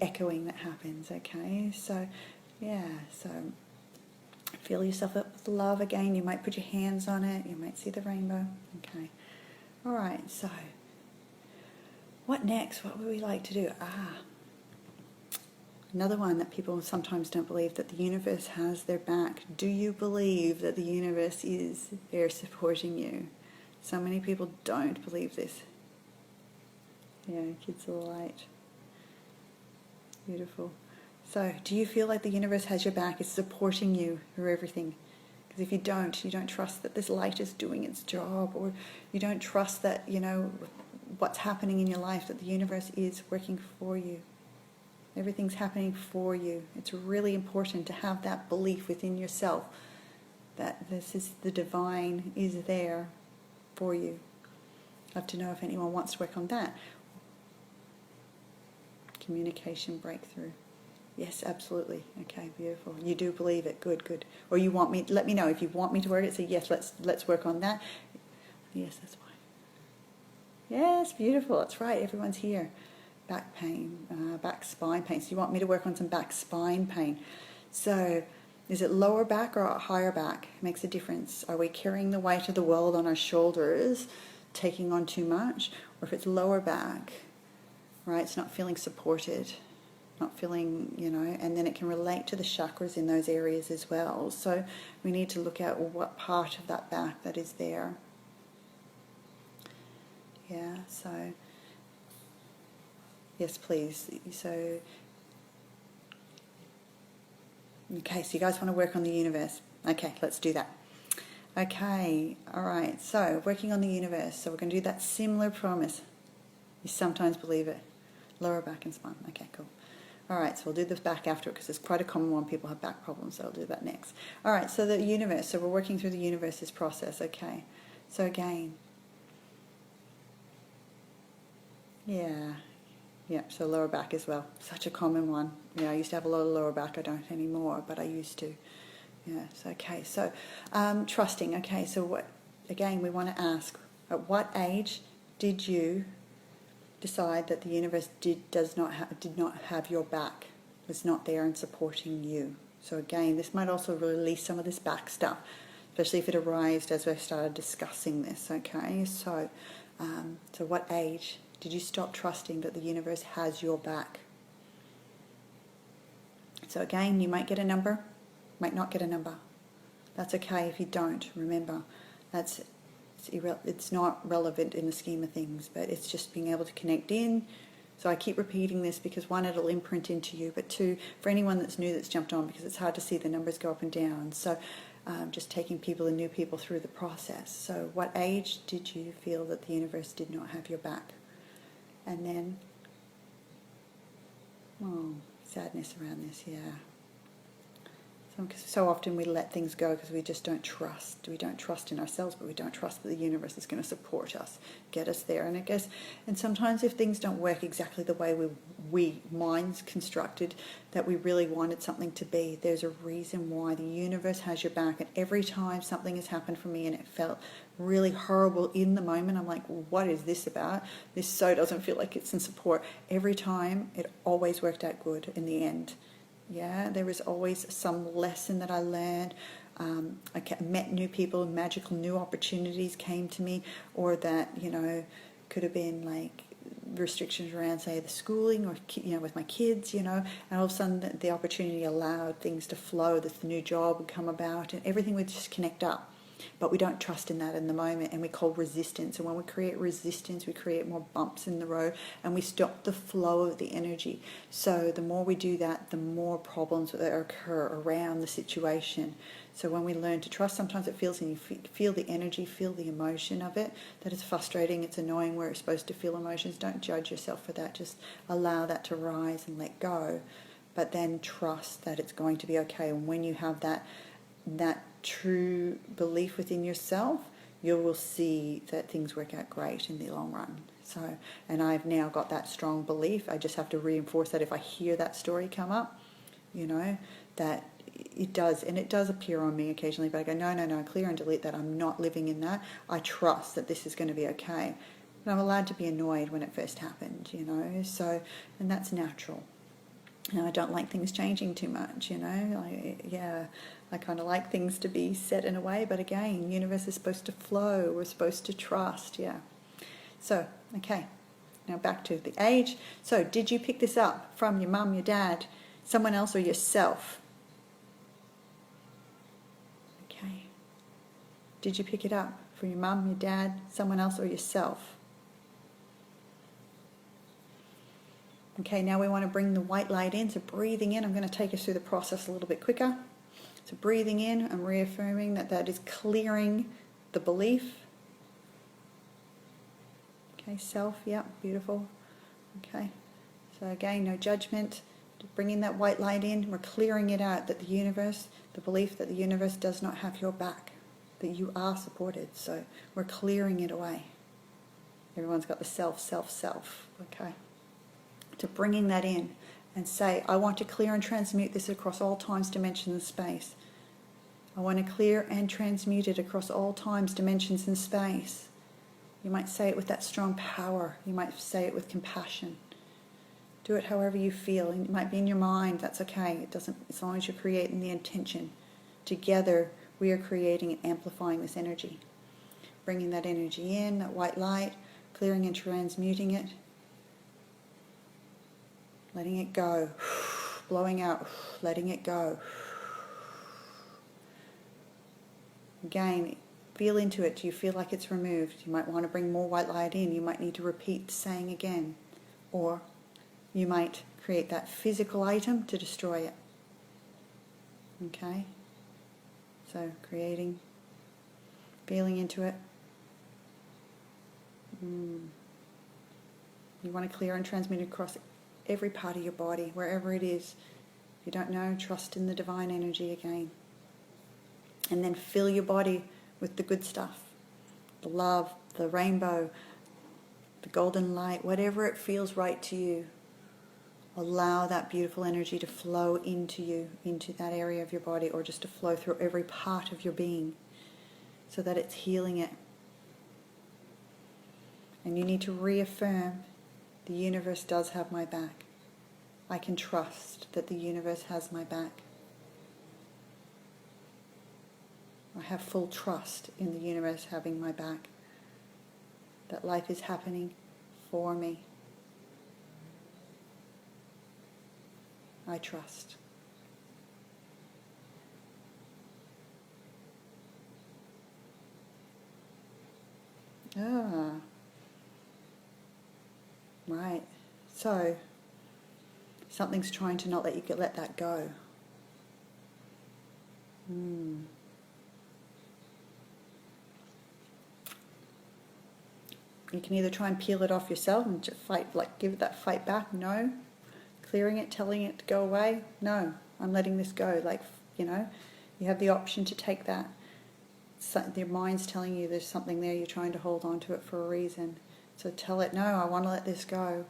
echoing that happens. Okay, so fill yourself up with love again. You might put your hands on it, you might see the rainbow. Okay, all right, so what next? What would we like to do? Another one that people sometimes don't believe, that the universe has their back. Do you believe that the universe is there supporting you? So many people don't believe this. Yeah, kids are light. Beautiful. So, do you feel like the universe has your back, is supporting you through everything? Because if you don't trust that this light is doing its job, or you don't trust that, what's happening in your life, that the universe is working for you. Everything's happening for you. It's really important to have that belief within yourself that the divine is there for you. I'd love to know if anyone wants to work on that. Communication breakthrough. Yes, absolutely. Okay, beautiful. You do believe it. Good. Or you want me, let me know if you want me to work it. Say yes, let's work on that. Yes, that's fine. Yes, beautiful. That's right. Everyone's here. Back pain, back spine pain. So you want me to work on some back spine pain. So is it lower back or higher back? It makes a difference. Are we carrying the weight of the world on our shoulders, taking on too much? Or if it's lower back, right, it's not feeling supported, not feeling, and then it can relate to the chakras in those areas as well. So we need to look at what part of that back that is there. Yeah, so yes, please. So, okay, so you guys want to work on the universe. Okay, let's do that. Okay, all right, so working on the universe. So we're going to do that similar promise. You sometimes believe it. Lower back and spine. Okay, cool. All right, so we'll do this back after it because it's quite a common one. People have back problems, so I'll do that next. All right, so the universe. So we're working through the universe's process. Okay, so again. Yeah, so lower back as well. Such a common one. I used to have a lot of lower back. I don't anymore, but I used to. Yes, okay. So trusting. Okay, so what? Again, we want to ask, at what age did you decide that the universe did not have your back, was not there and supporting you? So again, this might also release some of this back stuff, especially if it arose as we started discussing this. Okay, so what age did you stop trusting that the universe has your back? So again, you might get a number, might not get a number. That's okay if you don't. Remember, it's not relevant in the scheme of things, but it's just being able to connect in. So I keep repeating this because one, it'll imprint into you, but two, for anyone that's new that's jumped on, because it's hard to see the numbers go up and down. So just taking people and new people through the process. So what age did you feel that the universe did not have your back? And then, sadness around this, yeah. So often we let things go because we just don't trust. We don't trust in ourselves, but we don't trust that the universe is going to support us, get us there. And sometimes if things don't work exactly the way we minds constructed that we really wanted something to be, there's a reason why the universe has your back. And every time something has happened for me and it felt really horrible in the moment, I'm like, well, what is this about? This so doesn't feel like it's in support. Every time it always worked out good in the end. Yeah, there was always some lesson that I learned. I met new people, magical new opportunities came to me, or that, could have been like restrictions around, say, the schooling or, with my kids, and all of a sudden the opportunity allowed things to flow, this new job would come about and everything would just connect up. But we don't trust in that in the moment, and we call resistance. And when we create resistance, we create more bumps in the road, and we stop the flow of the energy. So the more we do that, the more problems that occur around the situation. So when we learn to trust, sometimes it feels, and you feel the energy, feel the emotion of it, that it's frustrating, it's annoying, we're supposed to feel emotions. Don't judge yourself for that. Just allow that to rise and let go. But then trust that it's going to be okay. And when you have that true belief within yourself, you will see that things work out great in the long run. So, and I've now got that strong belief. I just have to reinforce that if I hear that story come up, that it does, and it does appear on me occasionally, but I go, no, clear and delete that. I'm not living in that. I trust that this is going to be okay. And I'm allowed to be annoyed when it first happened, so, and that's natural. I don't like things changing too much, I kind of like things to be set in a way, but again, universe is supposed to flow, we're supposed to trust, So, okay, now back to the age. So, did you pick this up from your mum, your dad, someone else, or yourself? Okay. Did you pick it up from your mum, your dad, someone else, or yourself? Okay, now we want to bring the white light in. So breathing in, I'm going to take us through the process a little bit quicker. So breathing in, I'm reaffirming that is clearing the belief. Okay, self, beautiful. Okay, so again, no judgment. Bringing that white light in, we're clearing it out, that the universe, the belief that the universe does not have your back, that you are supported. So we're clearing it away. Everyone's got the self. Okay. To bringing that in and say, I want to clear and transmute this across all times, dimensions, and space. I want to clear and transmute it across all times, dimensions, and space. You might say it with that strong power. You might say it with compassion. Do it however you feel. It might be in your mind. That's okay. It doesn't. As long as you're creating the intention. Together, we are creating and amplifying this energy. Bringing that energy in, that white light, clearing and transmuting it. Letting it go, blowing out, letting it go. Again, feel into it. Do you feel like it's removed? You might want to bring more white light in. You might need to repeat the saying again. Or you might create that physical item to destroy it. Okay? So creating, feeling into it. You want to clear and transmit across every part of your body, wherever it is. If you don't know, trust in the divine energy again. And then fill your body with the good stuff. The love, the rainbow, the golden light, whatever it feels right to you. Allow that beautiful energy to flow into you, into that area of your body, or just to flow through every part of your being, so that it's healing it. And you need to reaffirm, the universe does have my back. I can trust that the universe has my back. I have full trust in the universe having my back. That life is happening for me. I trust. Right. So, something's trying to not let you let that go. You can either try and peel it off yourself and just fight, give it that fight back. No. Clearing it, telling it to go away. No. I'm letting this go. you know. You have the option to take that. So your mind's telling you there's something there, you're trying to hold on to it for a reason. So tell it, no, I want to let this go.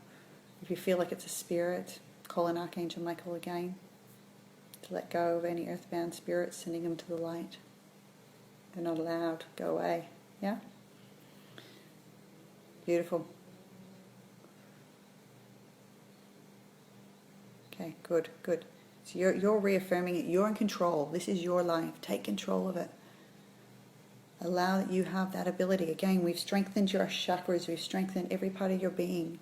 If you feel like it's a spirit, call an Archangel Michael again to let go of any earthbound spirits, sending them to the light. They're not allowed. Go away. Yeah? Beautiful. Okay, good, good. So you're reaffirming it. You're in control. This is your life. Take control of it. Allow that you have that ability. Again, we've strengthened your chakras. We've strengthened every part of your being.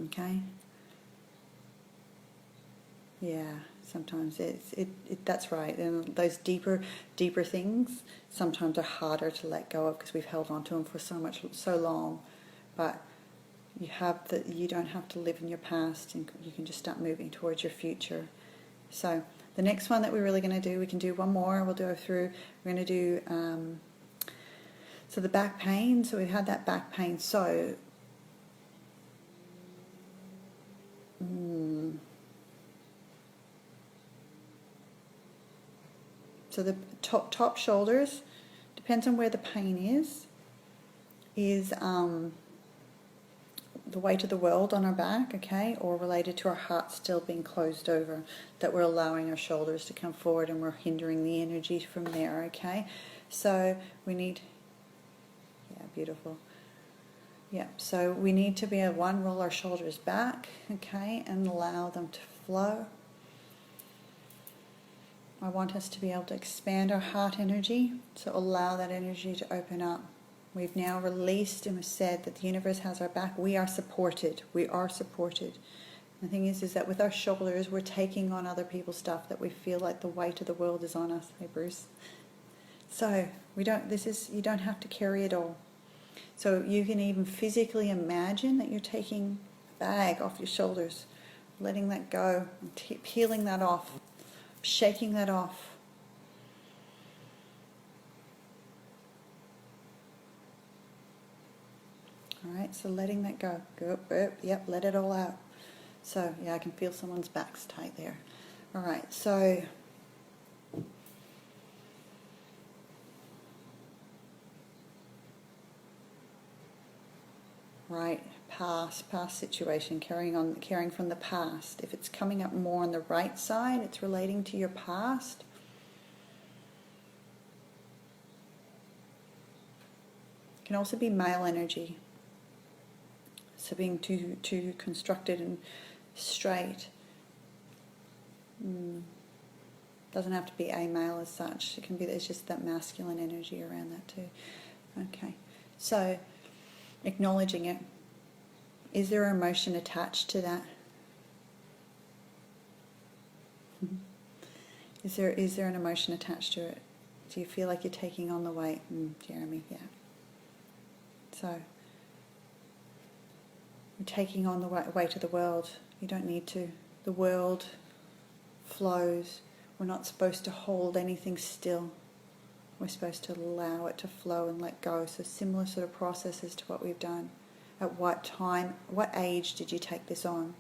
Okay? Yeah, sometimes that's right. And those deeper things sometimes are harder to let go of because we've held on to them for so long. But you don't have to live in your past, and you can just start moving towards your future. So the next one that we're really going to do, we can do one more. We'll go through. We're going to do so the back pain. So we've had that back pain. So so the top shoulders, depends on where the pain is the weight of the world on our back, okay, or related to our heart still being closed over, that we're allowing our shoulders to come forward and we're hindering the energy from there, okay. So we need, yeah, beautiful. Yeah, so we need to be able to roll our shoulders back, okay, and allow them to flow. I want us to be able to expand our heart energy, so allow that energy to open up. We've now released and said that the universe has our back. We are supported. We are supported. The thing is that with our shoulders, we're taking on other people's stuff that we feel like the weight of the world is on us. Hey, Bruce. So you don't have to carry it all. So you can even physically imagine that you're taking a bag off your shoulders, letting that go, peeling that off, shaking that off. All right, so letting that go. Yep, let it all out. So, yeah, I can feel someone's back's tight there. All right, so right, past situation, carrying from the past. If it's coming up more on the right side, it's relating to your past. It can also be male energy. So being too constructed and straight. Doesn't have to be a male as such. It can be, it's just that masculine energy around that too. Okay, so acknowledging it. Is there emotion attached to that? Is there an emotion attached to it? Do you feel like you're taking on the weight? Jeremy, yeah. So you're taking on the weight of the world. You don't need to. The world flows. We're not supposed to hold anything still. We're supposed to allow it to flow and let go. So similar sort of processes to what we've done. At what time, what age did you take this on?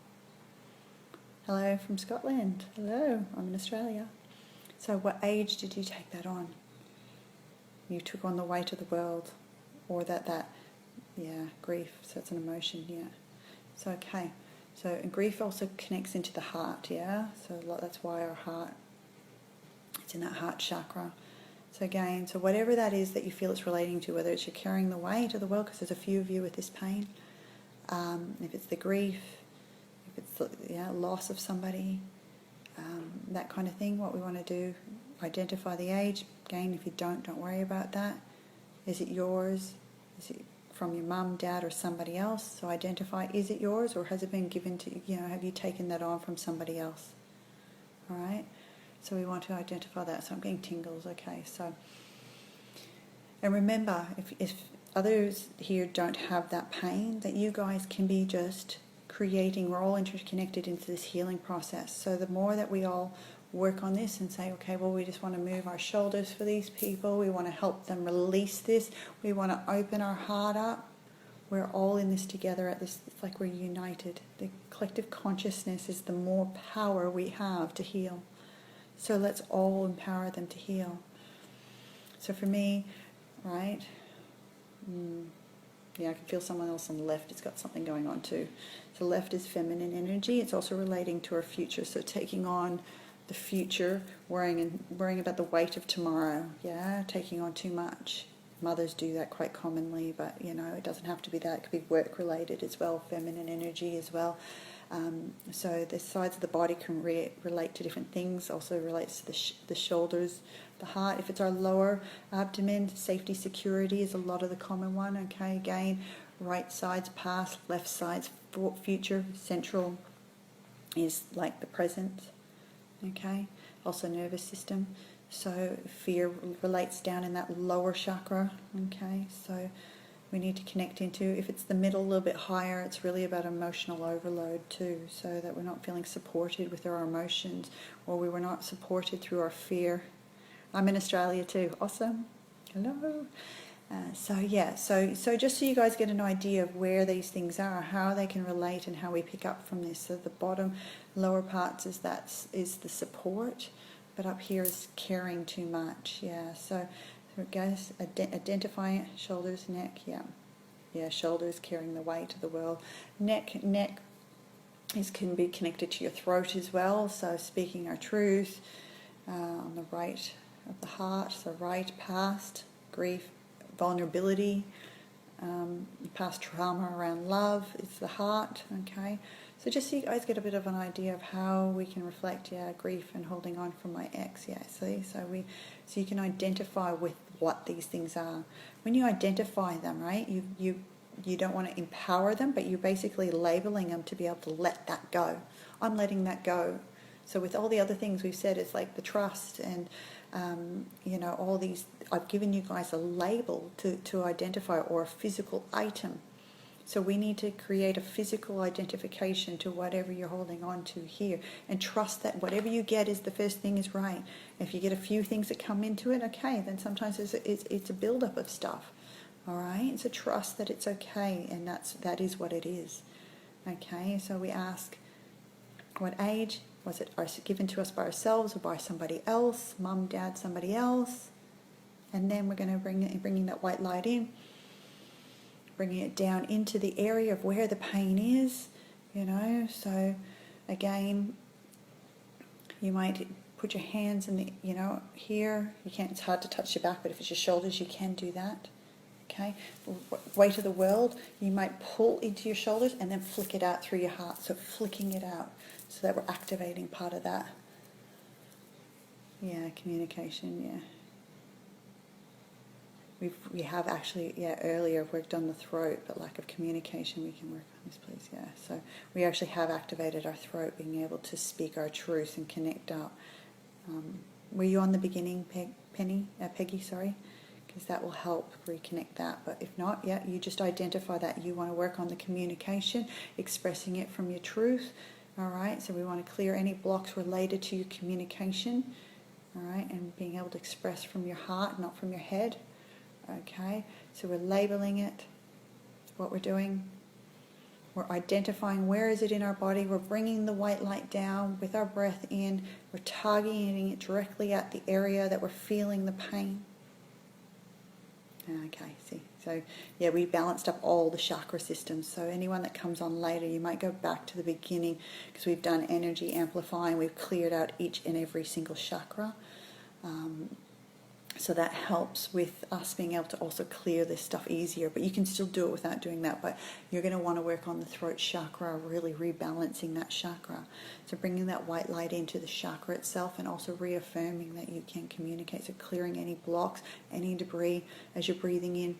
Hello from Scotland. Hello, I'm in Australia. So what age did you take that on? You took on the weight of the world, or grief. So it's an emotion, yeah. So okay, so grief also connects into the heart, yeah. So that's why our heart, it's in that heart chakra. So again, so whatever that is that you feel it's relating to, whether it's you're carrying the weight of the world, because there's a few of you with this pain, if it's the grief, if it's the loss of somebody, that kind of thing, what we want to do, identify the age. Again, if you don't worry about that. Is it yours? Is it from your mum, dad, or somebody else? So identify, is it yours, or has it been given to you? Have you taken that on from somebody else? All right? So we want to identify that. So I'm getting tingles, okay. So, and remember, if others here don't have that pain, that you guys can be just creating, we're all interconnected into this healing process. So the more that we all work on this and say, okay, well, we just want to move our shoulders for these people, we want to help them release this, we want to open our heart up, we're all in this together at this, it's like we're united. The collective consciousness is the more power we have to heal. So let's all empower them to heal. So for me, right, yeah, I can feel someone else on the left has got something going on too. So left is feminine energy. It's also relating to our future. So taking on the future, worrying about the weight of tomorrow. Yeah, taking on too much. Mothers do that quite commonly, but it doesn't have to be that. It could be work related as well, feminine energy as well. So the sides of the body can relate to different things. Also relates to the shoulders, the heart. If it's our lower abdomen, safety, security is a lot of the common one. Okay, again, right side's past, left side's future, central is like the present. Okay, also nervous system. So fear relates down in that lower chakra. Okay, so we need to connect into, if it's the middle, a little bit higher, it's really about emotional overload too, so that we're not feeling supported with our emotions, or we were not supported through our fear. I'm in Australia too. Awesome. Hello. So just so you guys get an idea of where these things are, how they can relate, and how we pick up from this. So the bottom, lower parts is the support, but up here is caring too much. Yeah. So guys, identifying it, shoulders, neck. Yeah. Shoulders carrying the weight of the world. Neck can be connected to your throat as well. So speaking our truth on the right of the heart. So right, past, grief, vulnerability, past trauma around love is the heart. Okay, so just so you guys get a bit of an idea of how we can reflect, grief and holding on from my ex. So you can identify with what these things are. When you identify them, right, you don't want to empower them, but you're basically labeling them to be able to let that go. I'm letting that go. So with all the other things we've said, it's like the trust and all these, I've given you guys a label to identify, or a physical item. So we need to create a physical identification to whatever you're holding on to here, and trust that whatever you get is the first thing is right. If you get a few things that come into it, okay, then sometimes it's a build-up of stuff. All right, so trust that it's okay, and that is what it is. Okay, so we ask, what age? Was it given to us by ourselves or by somebody else? Mum, dad, somebody else? And then we're going to bringing that white light in, bringing it down into the area of where the pain is, So again, you might put your hands in the, here. You can't. It's hard to touch your back, but if it's your shoulders, you can do that. Okay, weight of the world, you might pull into your shoulders and then flick it out through your heart. So flicking it out, so that we're activating part of that. Yeah, communication, yeah. We have actually, earlier worked on the throat, but lack of communication, we can work on this, please, yeah. So we actually have activated our throat, being able to speak our truth and connect out. Were you on the beginning, Peggy, sorry? Because that will help reconnect that. But if not, you just identify that you want to work on the communication, expressing it from your truth. All right, so we want to clear any blocks related to your communication. All right, and being able to express from your heart, not from your head. Okay, so we're labeling it, what we're doing. We're identifying where is it in our body. We're bringing the white light down with our breath in. We're targeting it directly at the area that we're feeling the pain. Okay, see. So, we balanced up all the chakra systems. So anyone that comes on later, you might go back to the beginning, because we've done energy amplifying. We've cleared out each and every single chakra. So that helps with us being able to also clear this stuff easier. But you can still do it without doing that. But you're going to want to work on the throat chakra, really rebalancing that chakra. So bringing that white light into the chakra itself, and also reaffirming that you can communicate. So clearing any blocks, any debris. As you're breathing in,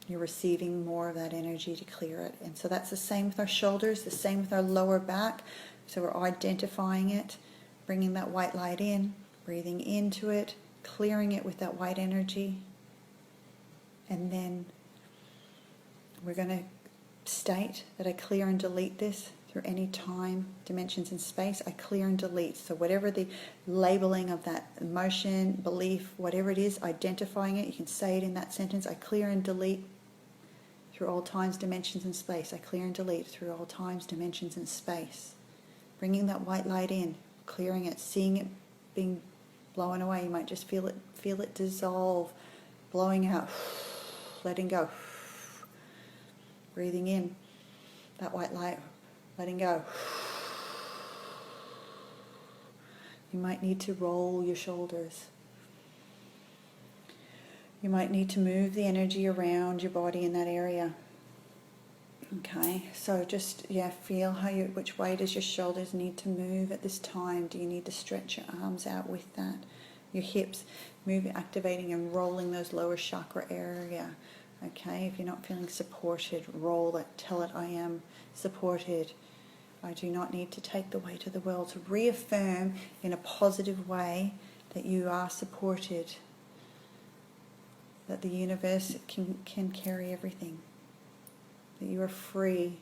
you're receiving more of that energy to clear it. And so that's the same with our shoulders, the same with our lower back. So we're identifying it, bringing that white light in, breathing into it, clearing it with that white energy, and then we're going to state that I clear and delete this through any time, dimensions, and space. I clear and delete. So whatever the labeling of that emotion, belief, whatever it is, identifying it, you can say it in that sentence. I clear and delete through all times, dimensions, and space. I clear and delete through all times, dimensions, and space. Bringing that white light in, clearing it, seeing it being blowing away. You might just feel it dissolve, blowing out, letting go, breathing in that white light, letting go. You might need to roll your shoulders. You might need to move the energy around your body in that area. Okay, so just, feel which way does your shoulders need to move at this time? Do you need to stretch your arms out with that? Your hips, activating and rolling those lower chakra area. Okay, if you're not feeling supported, roll it, tell it, I am supported. I do not need to take the weight of the world. To reaffirm in a positive way that you are supported, that the universe can carry everything, that you are free,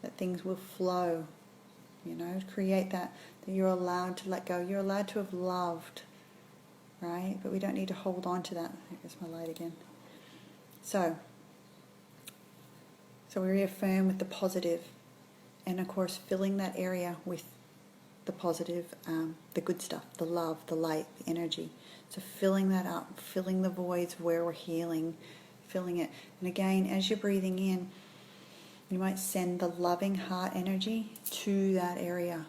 that things will flow, create that you're allowed to let go. You're allowed to have loved, right? But we don't need to hold on to that. There's my light again. So we reaffirm with the positive, and of course filling that area with the positive, the good stuff, the love, the light, the energy. So filling that up, filling the voids where we're healing, filling it. And again, as you're breathing in, you might send the loving heart energy to that area,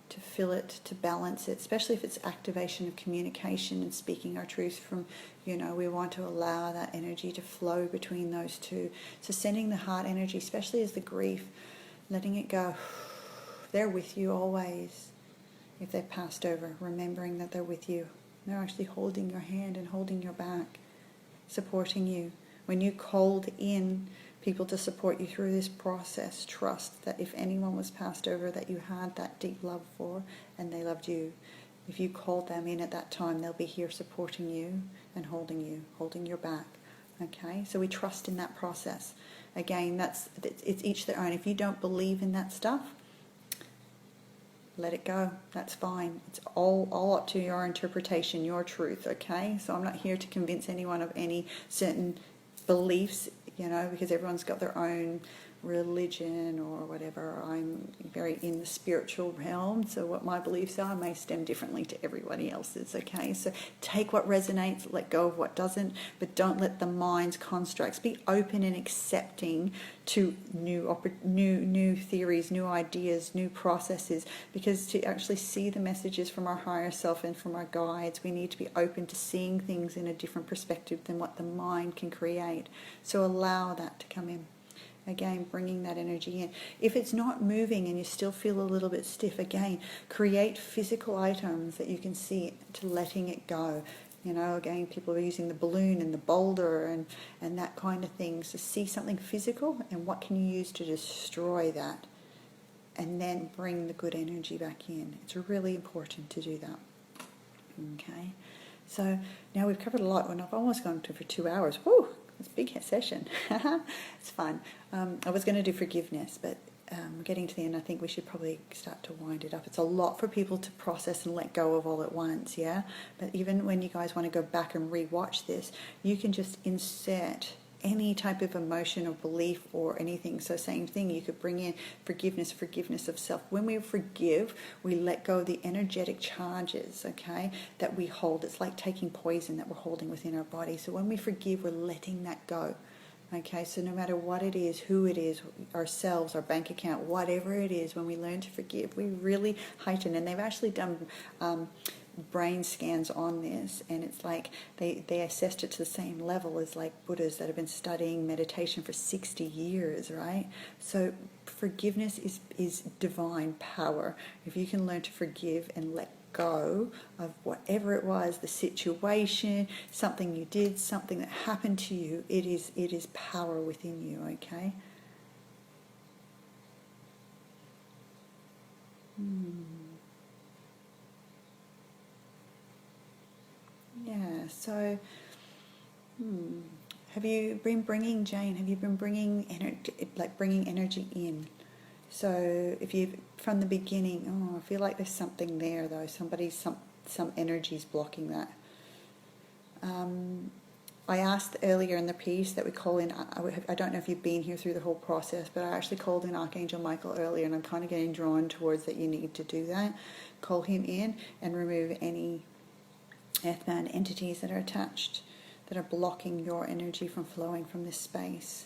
to fill it, to balance it, especially if it's activation of communication and speaking our truth from, we want to allow that energy to flow between those two. So sending the heart energy, especially as the grief, letting it go. They're with you always. If they've passed over, remembering that they're with you. They're actually holding your hand and holding your back, supporting you. When you called in people to support you through this process, trust that if anyone was passed over that you had that deep love for and they loved you. If you called them in at that time, they'll be here supporting you and holding your back. Okay, so we trust in that process. Again, it's each their own. If you don't believe in that stuff, let it go. That's fine. It's all up to your interpretation, your truth, okay? So I'm not here to convince anyone of any certain beliefs, because everyone's got their own religion or whatever. I'm very in the spiritual realm, so what my beliefs are may stem differently to everybody else's, okay? So take what resonates, let go of what doesn't, but don't let the mind's constructs. Be open and accepting to new theories, new ideas, new processes, because to actually see the messages from our higher self and from our guides, we need to be open to seeing things in a different perspective than what the mind can create. So allow that to come in. Again, bringing that energy in. If it's not moving and you still feel a little bit stiff, again, create physical items that you can see to letting it go. Again, people are using the balloon and the boulder and that kind of thing. So see something physical and what can you use to destroy that, and then bring the good energy back in. It's really important to do that. Okay, so now we've covered a lot, and I've almost gone for 2 hours. Woo! It's a big session. It's fun. I was going to do forgiveness, but getting to the end, I think we should probably start to wind it up. It's a lot for people to process and let go of all at once, yeah? But even when you guys want to go back and re-watch this, you can just insert any type of emotion or belief or anything. So same thing, you could bring in forgiveness of self. When we forgive, we let go of the energetic charges, okay, that we hold. It's like taking poison that we're holding within our body. So when we forgive, we're letting that go. Okay, so no matter what it is, who it is, ourselves, our bank account, whatever it is, when we learn to forgive, we really heighten. And they've actually done brain scans on this, and it's like they assessed it to the same level as like Buddhas that have been studying meditation for 60 years, right? So forgiveness is divine power. If you can learn to forgive and let go of whatever it was, the situation, something you did, something that happened to you, it is power within you, okay? Yeah, so have you been bringing, Jane, bringing energy in? So if you, from the beginning, I feel like there's something there though, some energy's blocking that. I asked earlier in the piece that we call in, I don't know if you've been here through the whole process, but I actually called in Archangel Michael earlier, and I'm kind of getting drawn towards that you need to do that. Call him in and remove any earthbound entities that are attached, that are blocking your energy from flowing from this space,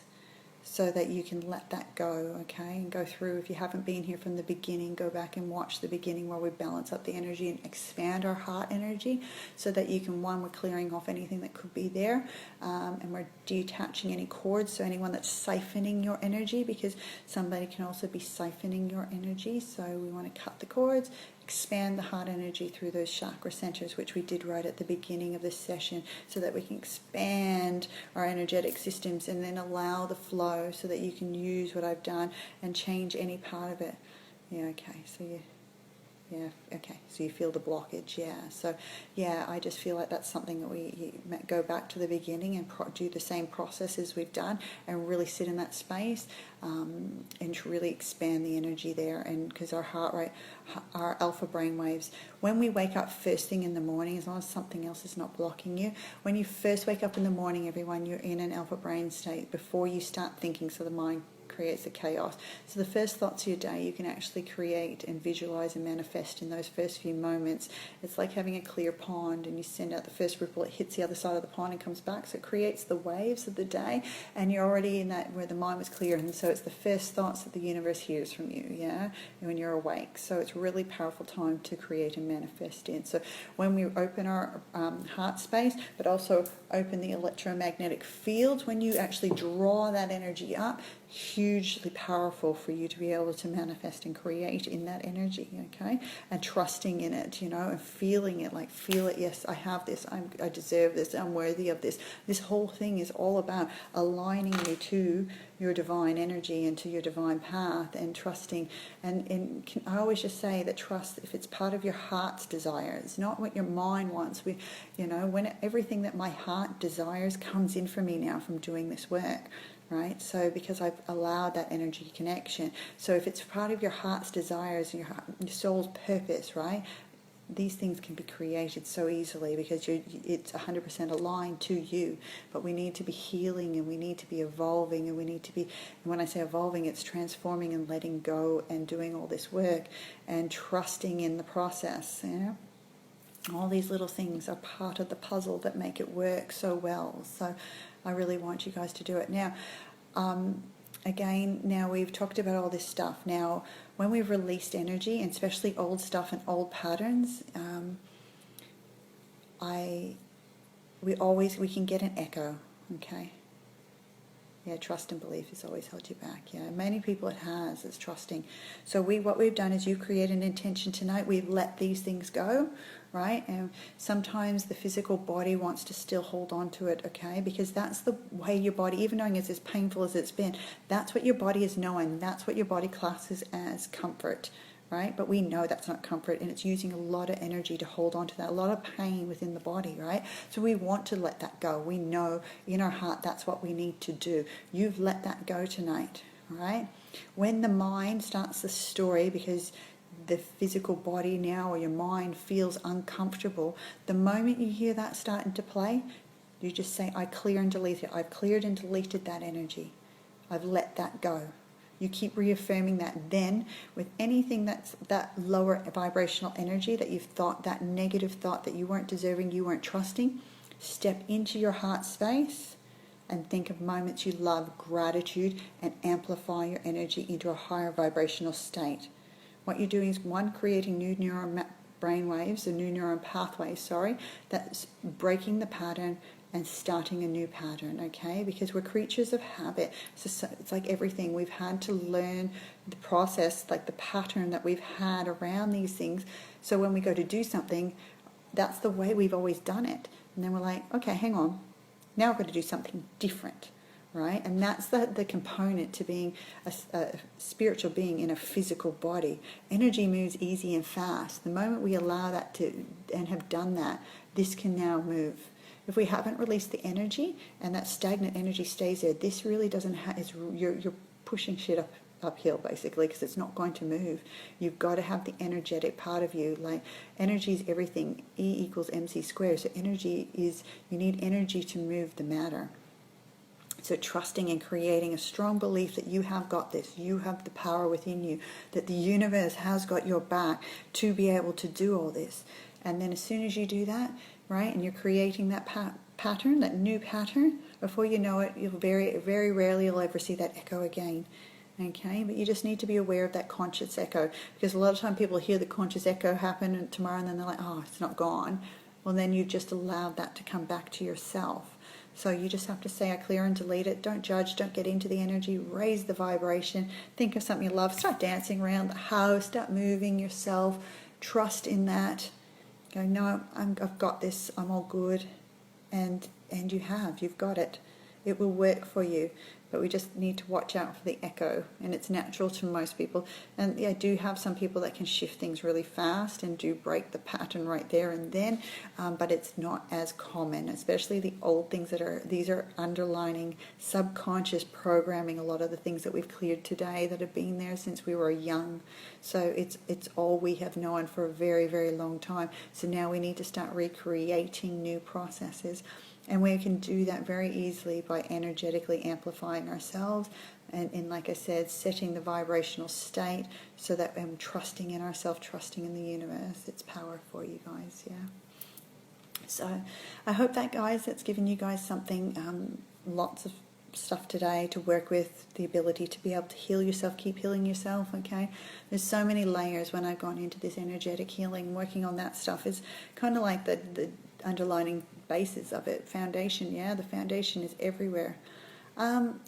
so that you can let that go, okay? And go through, if you haven't been here from the beginning, go back and watch the beginning where we balance up the energy and expand our heart energy, so that you can, one, we're clearing off anything that could be there, and we're detaching any cords, so anyone that's siphoning your energy, because somebody can also be siphoning your energy, so we want to cut the cords, expand the heart energy through those chakra centers, which we did right at the beginning of this session, so that we can expand our energetic systems and then allow the flow, so that you can use what I've done and change any part of it. Yeah, okay, so so you feel the blockage, I just feel like that's something that we go back to the beginning and do the same processes we've done and really sit in that space, and really expand the energy there. And because our heart rate, our alpha brain waves, when we wake up first thing in the morning, as long as something else is not blocking you, when you first wake up in the morning, everyone, you're in an alpha brain state before you start thinking, so the mind creates the chaos. So the first thoughts of your day you can actually create and visualize and manifest in those first few moments. It's like having a clear pond, and you send out the first ripple, it hits the other side of the pond and comes back, so it creates the waves of the day, and you're already in that where the mind was clear, and so it's the first thoughts that the universe hears from you, when you're awake. So it's a really powerful time to create and manifest in. So when we open our heart space, but also open the electromagnetic fields, when you actually draw that energy up, hugely powerful for you to be able to manifest and create in that energy, okay? And trusting in it, and feeling it, like feel it, yes, I have this, I deserve this, I'm worthy of this. This whole thing is all about aligning you to your divine energy and to your divine path, and trusting. And I always just say that trust, if it's part of your heart's desires, not what your mind wants. When everything that my heart desires comes in for me now from doing this work, right? So because I've allowed that energy connection. So if it's part of your heart's desires and your soul's purpose, right? These things can be created so easily because it's 100% aligned to you. But we need to be healing, and we need to be evolving, and we need to be, and when I say evolving, it's transforming and letting go and doing all this work and trusting in the process, All these little things are part of the puzzle that make it work so well. So I really want you guys to do it. Now, again, now we've talked about all this stuff. Now, when we've released energy, and especially old stuff and old patterns, we can get an echo, okay? Yeah, trust and belief has always held you back. Yeah, many people it has. It's trusting. So what we've done is you create an intention tonight. We've let these things go, right? And sometimes the physical body wants to still hold on to it, okay? Because that's the way your body, even knowing it's as painful as it's been, that's what your body is knowing. That's what your body classes as comfort, right? But we know that's not comfort, and it's using a lot of energy to hold on to that, a lot of pain within the body, right? So we want to let that go. We know in our heart that's what we need to do. You've let that go tonight, right? When the mind starts the story, because the physical body now or your mind feels uncomfortable, the moment you hear that starting to play, you just say, I clear and delete it. I've cleared and deleted that energy. I've let that go. You keep reaffirming that. Then with anything that's that lower vibrational energy that you've thought, that negative thought that you weren't deserving, you weren't trusting, step into your heart space and think of moments you love, gratitude, and amplify your energy into a higher vibrational state. What you're doing is, one, creating new neuron brain waves, new neuron pathways, that's breaking the pattern and starting a new pattern, okay? Because we're creatures of habit. So it's like everything. We've had to learn the process, like the pattern that we've had around these things. So when we go to do something, that's the way we've always done it. And then we're like, okay, hang on. Now I've got to do something different, right? And that's the component to being a spiritual being in a physical body. Energy moves easy and fast. The moment we allow that to, and have done that, this can now move. If we haven't released the energy and that stagnant energy stays there, this really doesn't you're pushing shit uphill basically, because it's not going to move. You've got to have the energetic part of you. Like, energy is everything. E equals mc squared. So energy is, you need energy to move the matter. So trusting and creating a strong belief that you have got this, you have the power within you, that the universe has got your back to be able to do all this. And then as soon as you do that, right? And you're creating that pattern, that new pattern. Before you know it, you'll very, very rarely you'll ever see that echo again. Okay, but you just need to be aware of that conscious echo, because a lot of time people hear the conscious echo happen tomorrow and then they're like, oh, it's not gone. Well, then you've just allowed that to come back to yourself. So you just have to say, I clear and delete it. Don't judge, don't get into the energy, raise the vibration, think of something you love, start dancing around the house, start moving yourself, trust in that. Go, no, I've got this, I'm all good. And you've got it. It will work for you. But we just need to watch out for the echo, and it's natural to most people. And I do have some people that can shift things really fast and do break the pattern right there and then, but it's not as common, especially the old things these are underlining subconscious programming, a lot of the things that we've cleared today that have been there since we were young. So it's all we have known for a very, very long time. So now we need to start recreating new processes. And we can do that very easily by energetically amplifying ourselves and like I said, setting the vibrational state so that I'm trusting in ourselves, trusting in the universe, its power for you guys, yeah. So I hope that, guys, that's given you guys something, lots of stuff today to work with, the ability to be able to heal yourself, keep healing yourself, okay? There's so many layers when I've gone into this energetic healing. Working on that stuff is kind of like the underlining basis of it, foundation, yeah? The foundation is everywhere.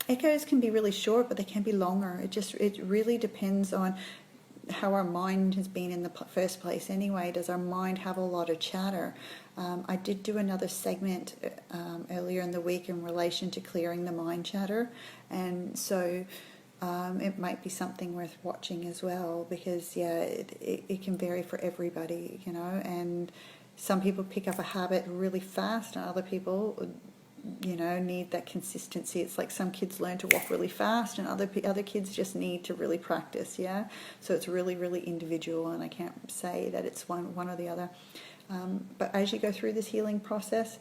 Echoes can be really short, but they can be longer. It really depends on how our mind has been in the first place anyway. Does our mind have a lot of chatter? I did do another segment earlier in the week in relation to clearing the mind chatter, and so it might be something worth watching as well, because yeah, it can vary for everybody, you know, and some people pick up a habit really fast and other people, you know, need that consistency. It's like some kids learn to walk really fast and other kids just need to really practice, yeah? So it's really, really individual, and I can't say that it's one or the other. But as you go through this healing process,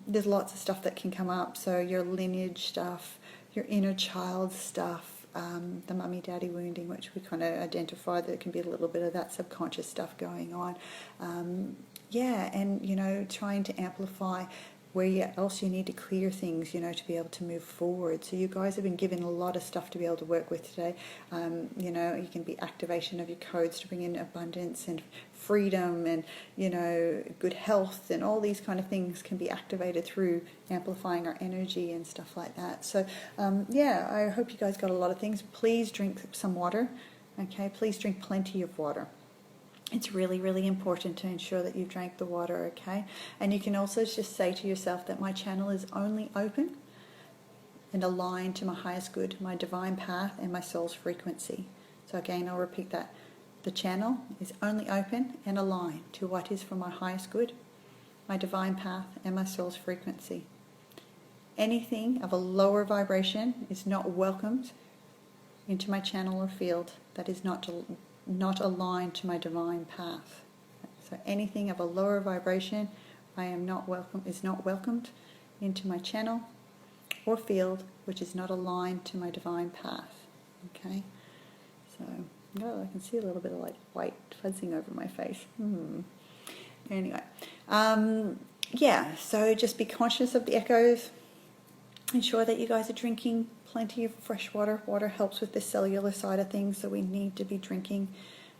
there's lots of stuff that can come up. So your lineage stuff, your inner child stuff, the mummy daddy wounding, which we kind of identified, there can be a little bit of that subconscious stuff going on. Yeah, and, you know, trying to amplify where else you need to clear things, you know, to be able to move forward. So you guys have been given a lot of stuff to be able to work with today. You know, you can be activation of your codes to bring in abundance and freedom and, you know, good health, and all these kind of things can be activated through amplifying our energy and stuff like that. So, yeah, I hope you guys got a lot of things. Please drink some water, okay? Please drink plenty of water. It's really, really important to ensure that you've drank the water, okay? And you can also just say to yourself that my channel is only open and aligned to my highest good, my divine path, and my soul's frequency. So again, I'll repeat that. The channel is only open and aligned to what is for my highest good, my divine path, and my soul's frequency. Anything of a lower vibration is not welcomed into my channel or field that is not aligned to my divine path. So anything of a lower vibration is not welcomed into my channel or field which is not aligned to my divine path. Okay? So, oh, I can see a little bit of like white fuzzing over my face. Anyway, yeah, so just be conscious of the echoes. Ensure that you guys are drinking plenty of fresh water. Water helps with the cellular side of things, so we need to be drinking.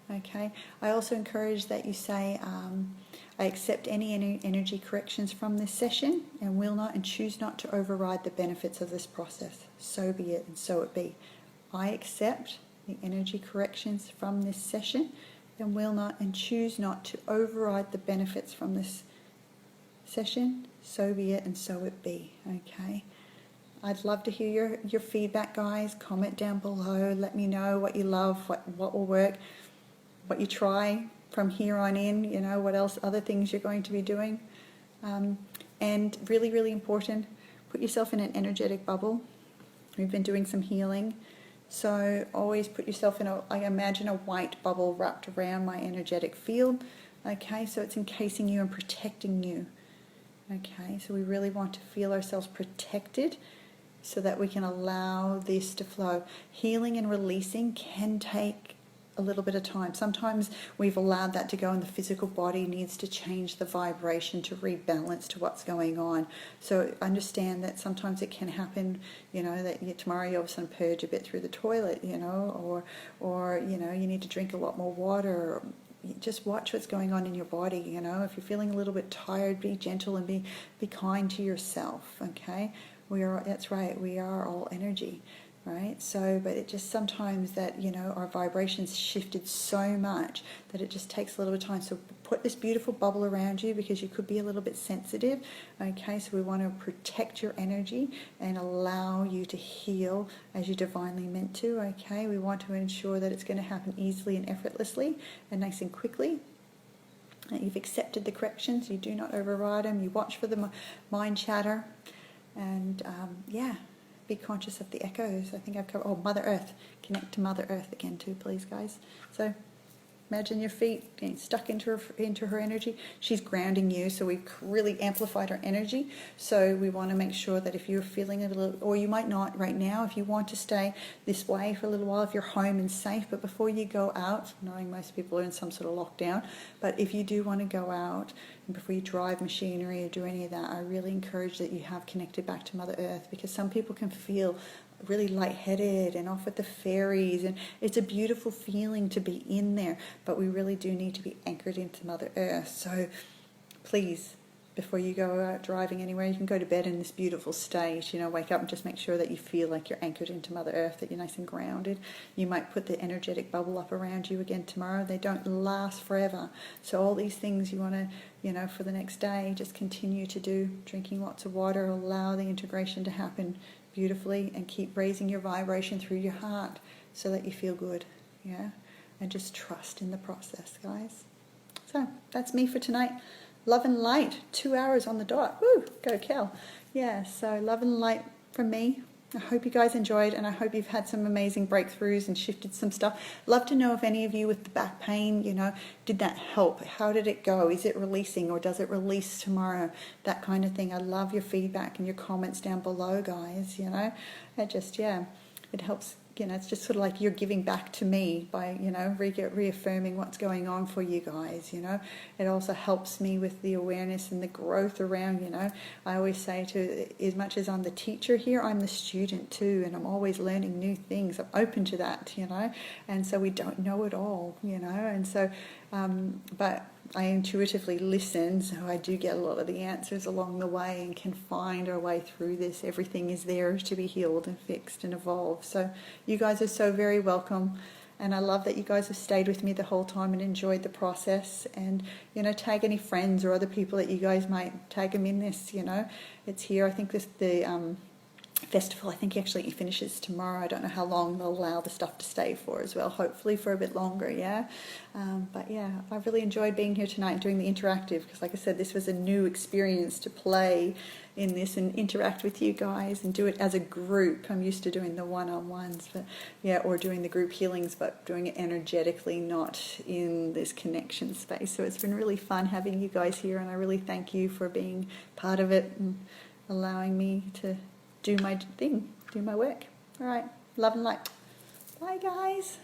Okay. I also encourage that you say, I accept any energy corrections from this session and will not and choose not to override the benefits of this process. So be it, and so it be. I accept the energy corrections from this session and will not and choose not to override the benefits from this session. So be it, and so it be. Okay. I'd love to hear your feedback, guys. Comment down below. Let me know what you love, what will work, what you try from here on in, you know, what else, other things you're going to be doing. And really, really important, put yourself in an energetic bubble. We've been doing some healing. So always put yourself in I imagine a white bubble wrapped around my energetic field. Okay, so it's encasing you and protecting you. Okay, so we really want to feel ourselves protected, so that we can allow this to flow. Healing and releasing can take a little bit of time. Sometimes we've allowed that to go and the physical body needs to change the vibration to rebalance to what's going on. So understand that sometimes it can happen, that tomorrow you all of a sudden purge a bit through the toilet, or you need to drink a lot more water. Just watch what's going on in your body, If you're feeling a little bit tired, be gentle and be kind to yourself, okay? That's right, we are all energy. Right, so but it just sometimes that our vibrations shifted so much that it just takes a little bit of time. So put this beautiful bubble around you because you could be a little bit sensitive. Okay, so we want to protect your energy and allow you to heal as you divinely meant to. Okay, we want to ensure that it's going to happen easily and effortlessly and nice and quickly. That you've accepted the corrections, you do not override them. You watch for the mind chatter, and be conscious of the echoes. I think I've covered. Oh, Mother Earth. Connect to Mother Earth again too, please, guys. So imagine your feet getting stuck into her energy. She's grounding you, so we've really amplified her energy. So we want to make sure that if you're feeling a little, or you might not right now, if you want to stay this way for a little while, if you're home and safe, but before you go out, knowing most people are in some sort of lockdown, but if you do want to go out, and before you drive machinery or do any of that, I really encourage that you have connected back to Mother Earth, because some people can feel really lightheaded and off with the fairies, and it's a beautiful feeling to be in there, but we really do need to be anchored into Mother Earth. So please, before you go out driving anywhere, you can go to bed in this beautiful state, wake up and just make sure that you feel like you're anchored into Mother Earth, that you're nice and grounded. You might put the energetic bubble up around you again tomorrow. They don't last forever. So all these things you want to, for the next day, just continue to do. Drinking lots of water, allow the integration to happen beautifully, and keep raising your vibration through your heart so that you feel good, and just trust in the process, guys. So that's me for tonight. Love and light, 2 hours on the dot. Woo, go Kel. So love and light from me. I hope you guys enjoyed, and I hope you've had some amazing breakthroughs and shifted some stuff. Love to know if any of you with the back pain, did that help? How did it go? Is it releasing, or does it release tomorrow? That kind of thing. I love your feedback and your comments down below, guys. It just, it helps. It's just sort of like you're giving back to me by, reaffirming what's going on for you guys, It also helps me with the awareness and the growth around, I always say as much as I'm the teacher here, I'm the student too, and I'm always learning new things. I'm open to that, and so we don't know it all, and so, but I intuitively listen, so I do get a lot of the answers along the way and can find our way through this. Everything is there to be healed and fixed and evolved. So you guys are so very welcome, and I love that you guys have stayed with me the whole time and enjoyed the process. And tag any friends or other people that you guys might tag them in this. It's here. I think the festival, I think actually finishes tomorrow. I don't know how long they'll allow the stuff to stay for as well, hopefully for a bit longer, but I really enjoyed being here tonight and doing the interactive, because like I said, this was a new experience to play in this and interact with you guys and do it as a group. I'm used to doing the one-on-ones, but or doing the group healings, but doing it energetically, not in this connection space. So it's been really fun having you guys here, and I really thank you for being part of it and allowing me to do my thing, do my work. All right, love and light. Bye, guys.